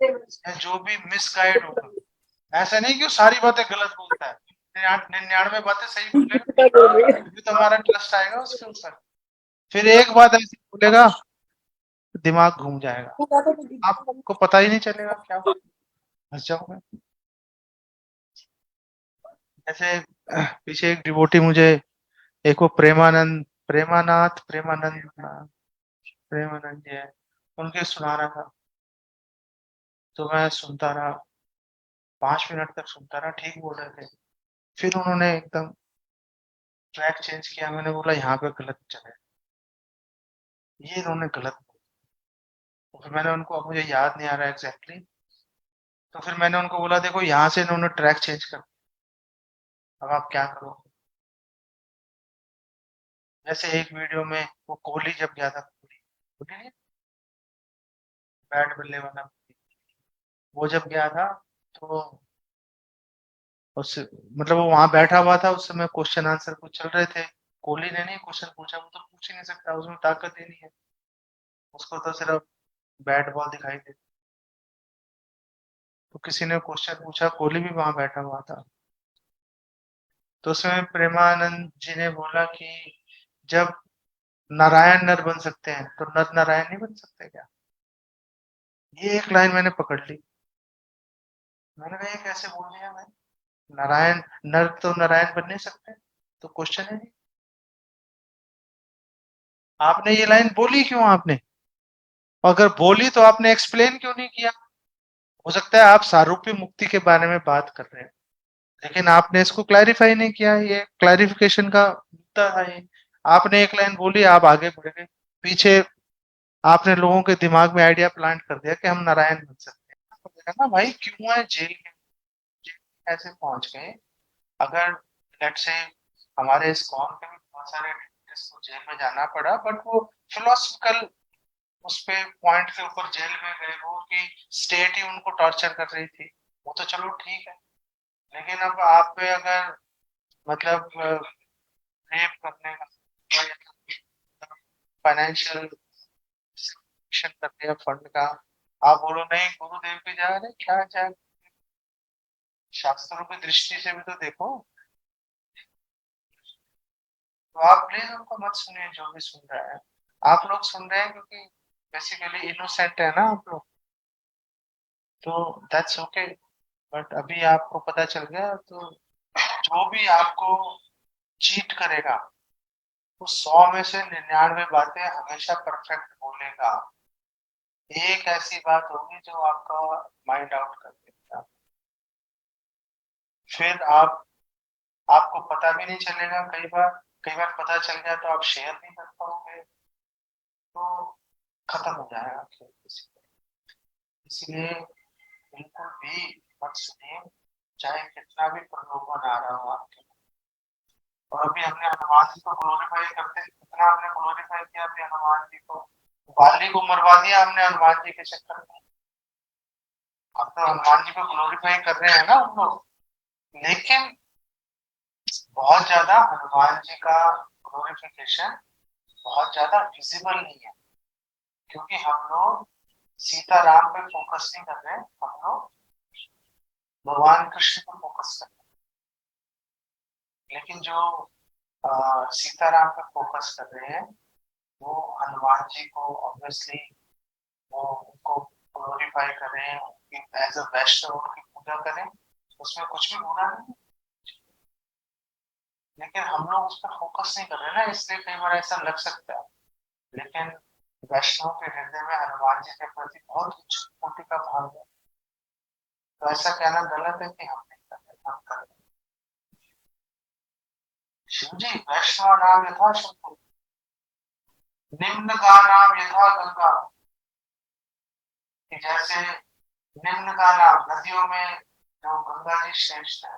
या जो भी मिसगाइड होगा, ऐसा नहीं कि वो सारी बातें गलत बोलता है, 99 बातें सही बोलेगा, तभी तो हमारा ट्रस्ट आएगा उसके ऊपर। फिर एक बात ऐसी बोलेगा, दिमाग घूम जाएगा, आपको पता ही नहीं चलेगा क्या, फंस जाओगे। जैसे पीछे एक डिवोटी मुझे, एक वो प्रेमानंद प्रेमानंद जी है, उनके सुना रहा था, तो मैं सुनता रहा, 5 मिनट तक सुनता रहा, ठीक बोल रहे थे। फिर उन्होंने एकदम ट्रैक चेंज किया, मैंने बोला यहाँ पे गलत चले, ये इन्होंने गलत बोला। तो फिर मैंने उनको, अब मुझे याद नहीं आ रहा एग्जैक्टली, तो फिर मैंने उनको बोला देखो यहाँ से इन्होंने ट्रैक चेंज कर, अब आप क्या करो? जैसे एक वीडियो में वो कोहली जब गया था, कोहली नहीं, बैट बल्ले वाला, वो जब गया था तो उस मतलब वो वहां बैठा हुआ था, उस समय क्वेश्चन आंसर कुछ चल रहे थे, कोहली ने नहीं क्वेश्चन पूछा, वो तो पूछ ही नहीं सकता, उसमें ताकत ही नहीं है, उसको तो सिर्फ बैट बॉल दिखाई दे। तो किसी ने क्वेश्चन पूछा, कोहली भी वहां बैठा हुआ था, तो उसमें प्रेमानंद जी ने बोला कि जब नारायण नर बन सकते हैं तो नर नारायण नहीं बन सकते क्या? ये एक लाइन मैंने पकड़ ली, मैंने कहा ये कैसे बोल दिया मैं, नारायण नर तो नारायण बन नहीं सकते, तो क्वेश्चन है नहीं। आपने ये लाइन बोली क्यों आपने, अगर बोली तो आपने एक्सप्लेन क्यों नहीं किया? हो सकता है आप सारूप्य मुक्ति के बारे में बात कर रहे हैं, लेकिन आपने इसको क्लैरिफाई नहीं किया, ये क्लैरिफिकेशन का मुद्दा है ये। आपने एक लाइन बोली, आप आगे बढ़ गए, पीछे आपने लोगों के दिमाग में आइडिया प्लांट कर दिया कि हम नारायण बन सकते हैं। आपको लगा ना भाई क्यों है जेल में, जेल में कैसे पहुंच गए? अगर लेट्स से हमारे इस कॉम के भी बहुत सारे leaders को जेल में जाना पड़ा, बट वो फिलोसफिकल उस पे पॉइंट के ऊपर जेल में गए, वो कि स्टेट ही उनको टॉर्चर कर रही थी, वो तो चलो ठीक है। लेकिन अब आप पे अगर मतलब रेप करने का, फाइनेंशियल कर दिया फंड का, आप बोलो नहीं गुरुदेव की जा रहे क्या जाए, शास्त्रों की दृष्टि से भी तो देखो। तो आप प्लीज उनको मत सुनिए, जो भी सुन रहा है। आप लोग सुन रहे हैं क्योंकि बेसिकली इनोसेंट है ना आप लोग, तो दैट्स ओके। बट अभी आपको पता चल गया, तो जो भी आपको चीट करेगा वो 100 में से 99 बातें हमेशा परफेक्ट बोलेगा। एक ऐसी बात होगी जो आपका माइंड आउट कर देगा, फिर आपको पता भी नहीं चलेगा। कई बार पता चल गया तो आप शेयर नहीं कर पाओगे, तो खत्म हो जाएगा खेल किसी का। इसलिए बिल्कुल भी मत सुनिए, चाहे कितना भी प्रलोभन आ रहा हो आपके। और अभी हमने हनुमान जी को ग्लोरीफाई करते, कितना हमने ग्लोरीफाई किया अभी हनुमान जी को, बाली को मरवा दिया हमने हनुमान जी के चक्कर में। अब तो हनुमान जी को ग्लोरीफाई कर रहे हैं ना हम लोग, लेकिन बहुत ज्यादा हनुमान जी का ग्लोरिफिकेशन बहुत ज्यादा विजिबल नहीं है, क्योंकि हम लोग सीताराम पे फोकस नहीं कर रहे हैं, हम लोग भगवान कृष्ण पर फोकस कर रहे हैं। लेकिन जो सीताराम पे फोकस कर रहे हैं वो हनुमान जी को ऑब्वियसली वो उनको ग्लोरीफाई करें, एज अ वैष्णव उनकी पूजा करें, उसमें कुछ भी बुरा नहीं। लेकिन हम लोग उस पर फोकस नहीं कर रहे ना, इसलिए कई बार ऐसा लग सकता है। लेकिन वैष्णव के हृदय में हनुमान जी के प्रति बहुत उच्च कोटि का भाव है, तो ऐसा कहना गलत है कि हम नहीं कर रहे, हम कर रहे। शिव जी वैष्णव नाम यथा शंकर, निम्न का नाम यथा गंगा, कि जैसे निम्न का नाम नदियों में जो गंगा जी श्रेष्ठ है,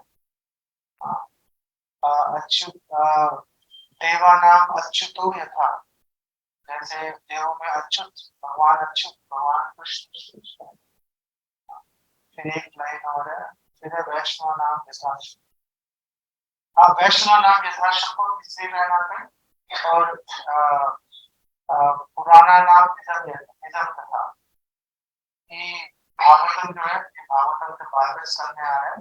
अच्युत देवा नाम अच्युतो यथा, जैसे देवों में अच्युत भगवान कृष्ण श्रेष्ठ है। फिर एक लाइन और है, फिर है वैष्णव नाम यथा, हाँ वैष्णव नाम यथाशक्ति को तीसरी लाइन आते हैं। और पुराना नाम इधम है, इधम कथा, कि भागवतम जो है, ये भागवतम के बारहवें स्कंद में आ रहा है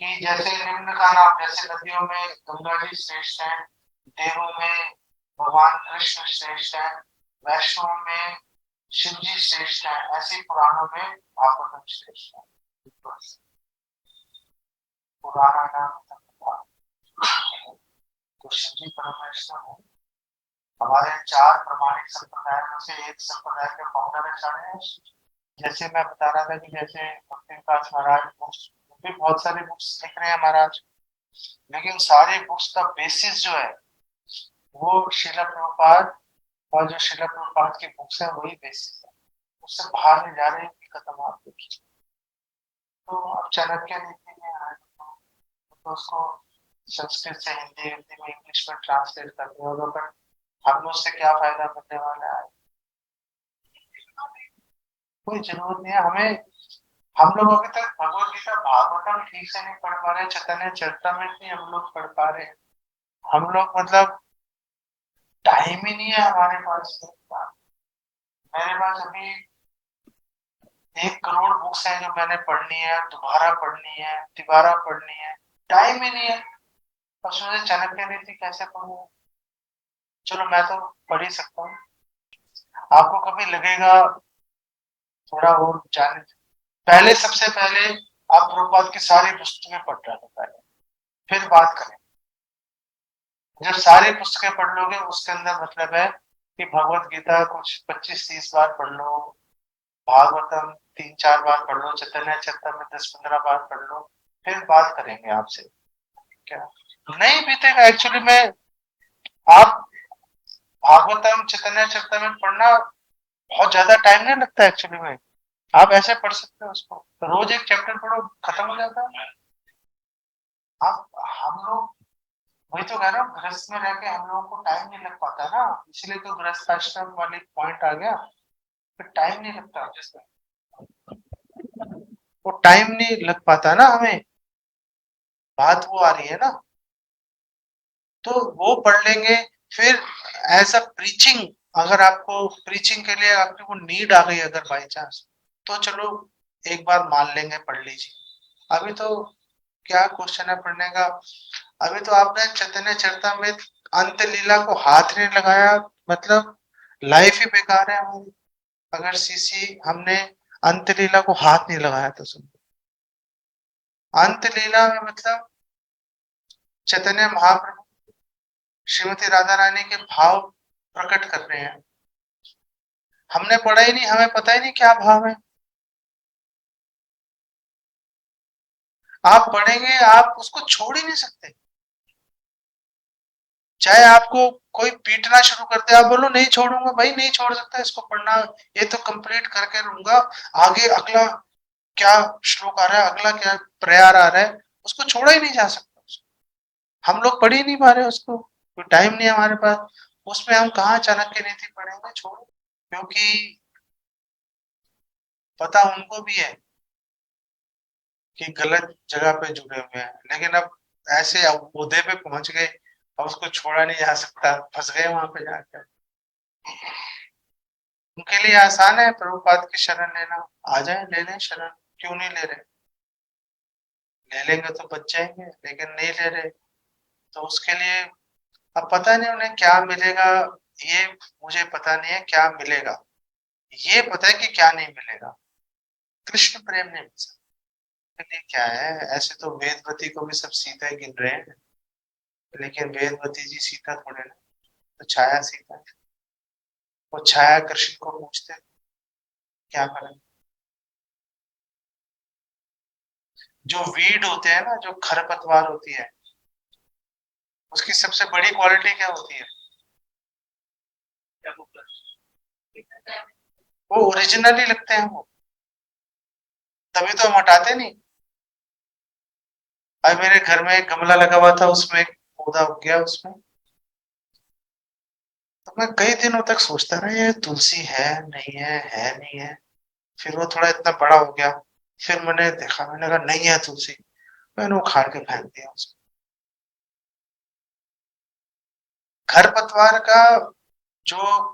कि जैसे निम्न का नाम, जैसे नदियों में गंगा जी श्रेष्ठ है, देवों में भगवान कृष्ण श्रेष्ठ है, वैष्णव में शिव जी श्रेष्ठ है, ऐसे पुराणों में भागवतम श्रेष्ठ है। पुराना नाम इधम कथा, तो शिव जी परमेश्वर है। हमारे 4 प्रमाणिक संप्रदाय में से एक संप्रदाय के फाउंडर है। जैसे मैं बता रहा था कि जैसे भक्ति विकास महाराज बुक्स भी बहुत सारी बुक्स लिख रहे हैं महाराज, लेकिन सारे बुक्स का बेसिस जो है वो शिला प्रभुपाद, और जो शिला प्रभुपाद की बुक्स है वही बेसिस है, उससे बाहर नहीं जा रहे कि खत्म आप देखिए। तो अब चाणक्य नीति में आए तो उसको संस्कृत से हिंदी, हिंदी में इंग्लिश में ट्रांसलेट करते होगा, पर हम लोग से क्या फायदा मिलने वाला है, कोई जरूरत नहीं है हमें। हम लोग अभी तक भगवत गीता भागवतम ठीक से नहीं पढ़ पा रहे, चैतन्य चरितमृत नहीं हम लोग पढ़ पा रहे। हम लोग मतलब टाइम ही नहीं है हमारे पास। मेरे पास अभी 1 करोड़ बुक्स हैं जो मैंने पढ़नी है, दोबारा पढ़नी है, तिबारा पढ़नी है, टाइम ही नहीं है। और सोचे चाणक्य नीति कैसे पढ़ूं, चलो मैं तो पढ़ ही सकता हूँ। आपको कभी लगेगा थोड़ा और जाने, पहले सबसे पहले आप प्रभुपाद की सारी पुस्तकें पढ़ रहे थे पहले, फिर बात करें। जब सारी पुस्तकें पढ़ लोगे उसके अंदर मतलब है कि भगवत गीता कुछ 25-30 बार पढ़ लो, भागवतम 3-4 बार पढ़ लो, चैतन्य चरितमृत 10-15 बार पढ़ लो, फिर बात करेंगे आपसे। क्या नहीं बीतेगा एक्चुअली में। आप भागवतम चैतन्य चरितमृत पढ़ना बहुत ज्यादा टाइम नहीं लगता एक्चुअली में, आप ऐसे पढ़ सकते हो उसको, रोज एक चैप्टर पढ़ो खत्म हो जाता है। आप हम लोग वही तो कह रहा हूँ, गृहस्थ में रह के हम लोगों को टाइम नहीं लग पाता ना, इसलिए तो गृहस्थ आश्रम वाली पॉइंट आ गया, फिर टाइम नहीं लगता, वो टाइम नहीं लग पाता ना हमें, बात वो आ रही है ना। तो वो पढ़ लेंगे। फिर एज अ प्रीचिंग, अगर आपको प्रीचिंग के लिए आपकी को नीड आ गई अगर बाई चांस, तो चलो एक बार मान लेंगे, पढ़ लीजिए। अभी तो क्या क्वेश्चन है पढ़ने का। अभी तो आपने चैतन्य चरितमृत अंत लीला को हाथ नहीं लगाया, मतलब लाइफ ही बेकार है हमारी। अगर सीसी हमने अंत लीला को हाथ नहीं लगाया तो सुन, अंत लीला में मतलब चैतन्य महाप्रभु श्रीमती राधा रानी के भाव प्रकट कर रहे हैं। हमने पढ़ा ही नहीं, हमें पता ही नहीं क्या भाव है। आप पढ़ेंगे, आप उसको छोड़ ही नहीं सकते। चाहे आपको कोई पीटना शुरू करते, आप बोलो नहीं छोड़ूंगा, भाई नहीं छोड़ सकता इसको पढ़ना, ये तो कंप्लीट करके रहूंगा। आगे अगला क्या श्लोक आ रहा है, अगला क्या प्रयार आ रहा है, उसको छोड़ा ही नहीं जा सकता। हम लोग पढ़ ही नहीं पा रहे उसको, कोई टाइम नहीं है हमारे पास। उसमें हम कहाँ चाणक्य नीति पढ़ेंगे, छोड़ो। क्योंकि पता उनको भी है कि गलत जगह पे जुड़े हुए हैं, लेकिन अब ऐसे अब ओहदे पे पहुंच गए और उसको छोड़ा नहीं जा सकता, फंस गए वहां पे जाकर। उनके लिए आसान है प्रभुपाद की शरण लेना, आ जाए ले लें शरण, क्यों नहीं ले रहे। ले लेंगे तो बच जाएंगे, लेकिन नहीं ले रहे तो उसके लिए अब पता नहीं उन्हें क्या मिलेगा। ये मुझे पता नहीं है क्या मिलेगा, ये पता है कि क्या नहीं मिलेगा। कृष्ण प्रेम नहीं मिल सकता। ये क्या है, ऐसे तो वेदवती को भी सब सीता गिन रहे हैं, लेकिन वेदवती जी सीता थोड़े ना, तो छाया सीता है। वो छाया कृष्ण को पूछते हैं, क्या करें। जो वीड होते हैं ना, जो खरपतवार होती है, उसकी सबसे बड़ी क्वालिटी क्या होती है, वो ओरिजिनली लगते हैं वो, तभी तो हम हटाते नहीं। अब मेरे घर में एक गमला लगा हुआ था, उसमें एक पौधा उग गया उसमें, तो मैं कई दिनों तक सोचता रहा ये तुलसी है नहीं है। फिर वो थोड़ा इतना बड़ा हो गया, फिर मैंने देखा, मैंने कहा नहीं है तुलसी, मैंने उखाड़ के फेंक दिया उसको। खरपतवार का जो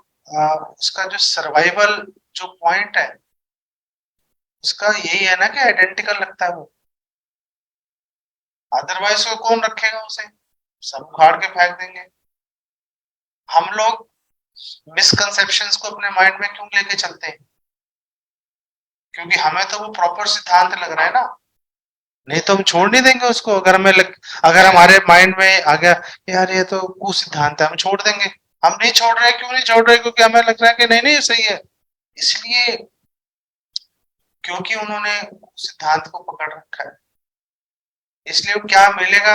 उसका जो सर्वाइवल जो पॉइंट है, उसका यही है ना कि आइडेंटिकल लगता है वो, अदरवाइज वो कौन रखेगा उसे, सब उखाड़ के फेंक देंगे। हम लोग मिसकंसेप्शंस को अपने माइंड में क्यों लेके चलते हैं, क्योंकि हमें तो वो प्रॉपर सिद्धांत लग रहा है ना। नहीं तो हम छोड़ नहीं देंगे उसको, अगर हमारे माइंड में आ गया यार ये तो कुसिद्धांत है, हम छोड़ देंगे। हम नहीं छोड़ रहे, क्यों नहीं छोड़ रहे, क्योंकि हमें लग रहा है कि नहीं नहीं ये सही है। इसलिए, क्योंकि उन्होंने सिद्धांत को पकड़ रखा है, इसलिए वो क्या मिलेगा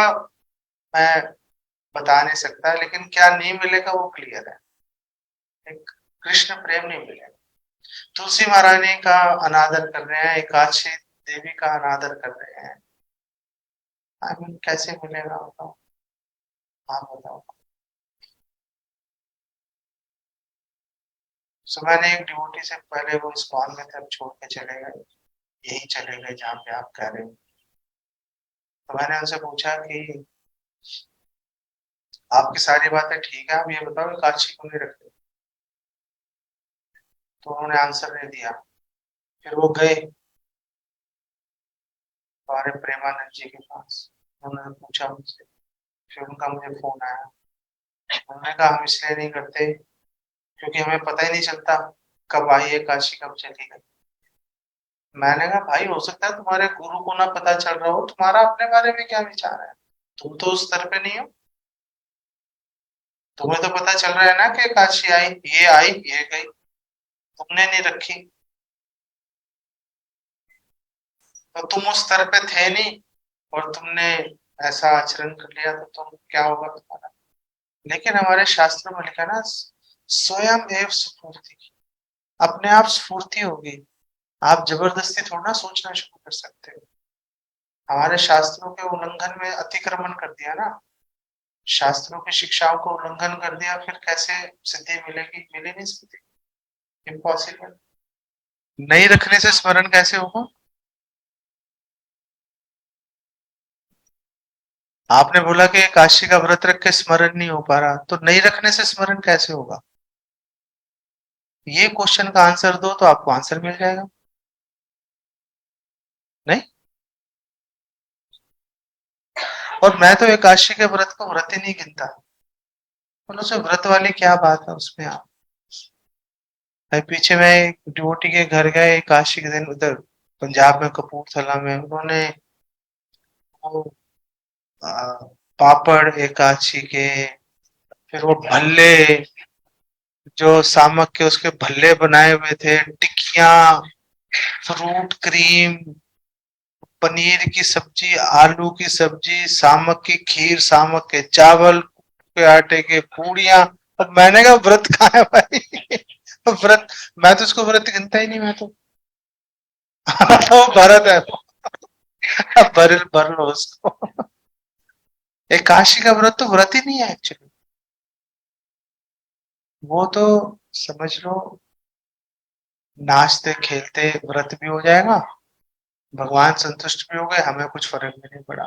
मैं बता नहीं सकता, लेकिन क्या नहीं मिलेगा वो क्लियर है। एक कृष्ण प्रेम नहीं मिलेगा। तुलसी महारानी का अनादर कर रहे हैं, एकादशी देवी का अनादर कर रहे हैं, आई मीन कैसे मिलेगा बताओ, आप बताओ। सो मैंने एक डिवोटी से, पहले वो इस्कॉन में थे, अब छोड़ के चले गए, यही चले गए जहाँ पे आप कह रहे हो। तो मैंने उनसे पूछा कि आपकी सारी बातें ठीक है, आप ये बताओ एकादशी क्यों नहीं रखते। तो उन्होंने आंसर नहीं दिया। फिर वो गए हमारे प्रेमानंद जी के पास, उन्होंने पूछा मुझसे, फिर उनका मुझे फोन आया। उन्होंने कहा हम इसलिए नहीं करते क्योंकि हमें पता ही नहीं चलता कब आई है काशी, कब चली गई। मैंने कहा भाई हो सकता है तुम्हारे गुरु को ना पता चल रहा हो, तुम्हारा अपने बारे में क्या विचार है, तुम तो उस स्तर पे नहीं हो। तुम्हें तो पता चल रहा है ना कि काशी आई ये गई, तुमने नहीं रखी, तो तुम उस स्तर पे थे नहीं, और तुमने ऐसा आचरण कर लिया तो तुम क्या होगा तुम्हारा। लेकिन हमारे शास्त्र में लिखा ना, स्वयं एव स्फूर्ति, अपने आप स्फूर्ति होगी। आप जबरदस्ती थोड़ा ना सोचना शुरू कर सकते हो। हमारे शास्त्रों के उल्लंघन में अतिक्रमण कर दिया ना, शास्त्रों की शिक्षाओं को उल्लंघन कर दिया, फिर कैसे सिद्धि मिलेगी, मिल ही नहीं सकती, इम्पॉसिबल। नहीं रखने से स्मरण कैसे होगा। आपने बोला कि एकादशी का व्रत रख के स्मरण नहीं हो पा रहा, तो नहीं रखने से स्मरण कैसे होगा? ये क्वेश्चन का आंसर दो तो आपको आंसर मिल जाएगा। नहीं? और मैं तो एकादशी के व्रत को व्रत ही नहीं गिनता। बोलो से व्रत वाली क्या बात है उसमें आप? भाई पीछे मैं एक डिवोटी के घर गए एकादशी के दिन, उधर पंजाब में कपूरथला में, उन्होंने वो आ, पापड़ एकादशी के, फिर वो भल्ले, जो सामक के उसके भल्ले बनाए हुए थे, टिक्कियां, फ्रूट क्रीम, पनीर की सब्जी, आलू की सब्जी, सामक की खीर, सामक के चावल, के आटे के पूड़ियां। अब मैंने कहा व्रत कहाँ है भाई? व्रत, मैं तो उसको व्रत गिनता ही नहीं, मैं तो। वो भरत है। भर भर लो उसको। एकादशी का व्रत तो व्रत ही नहीं है एक्चुअली। वो तो समझ लो, नाचते खेलते व्रत भी हो जाएगा, भगवान संतुष्ट भी हो गए, हमें कुछ फर्क भी नहीं पड़ा।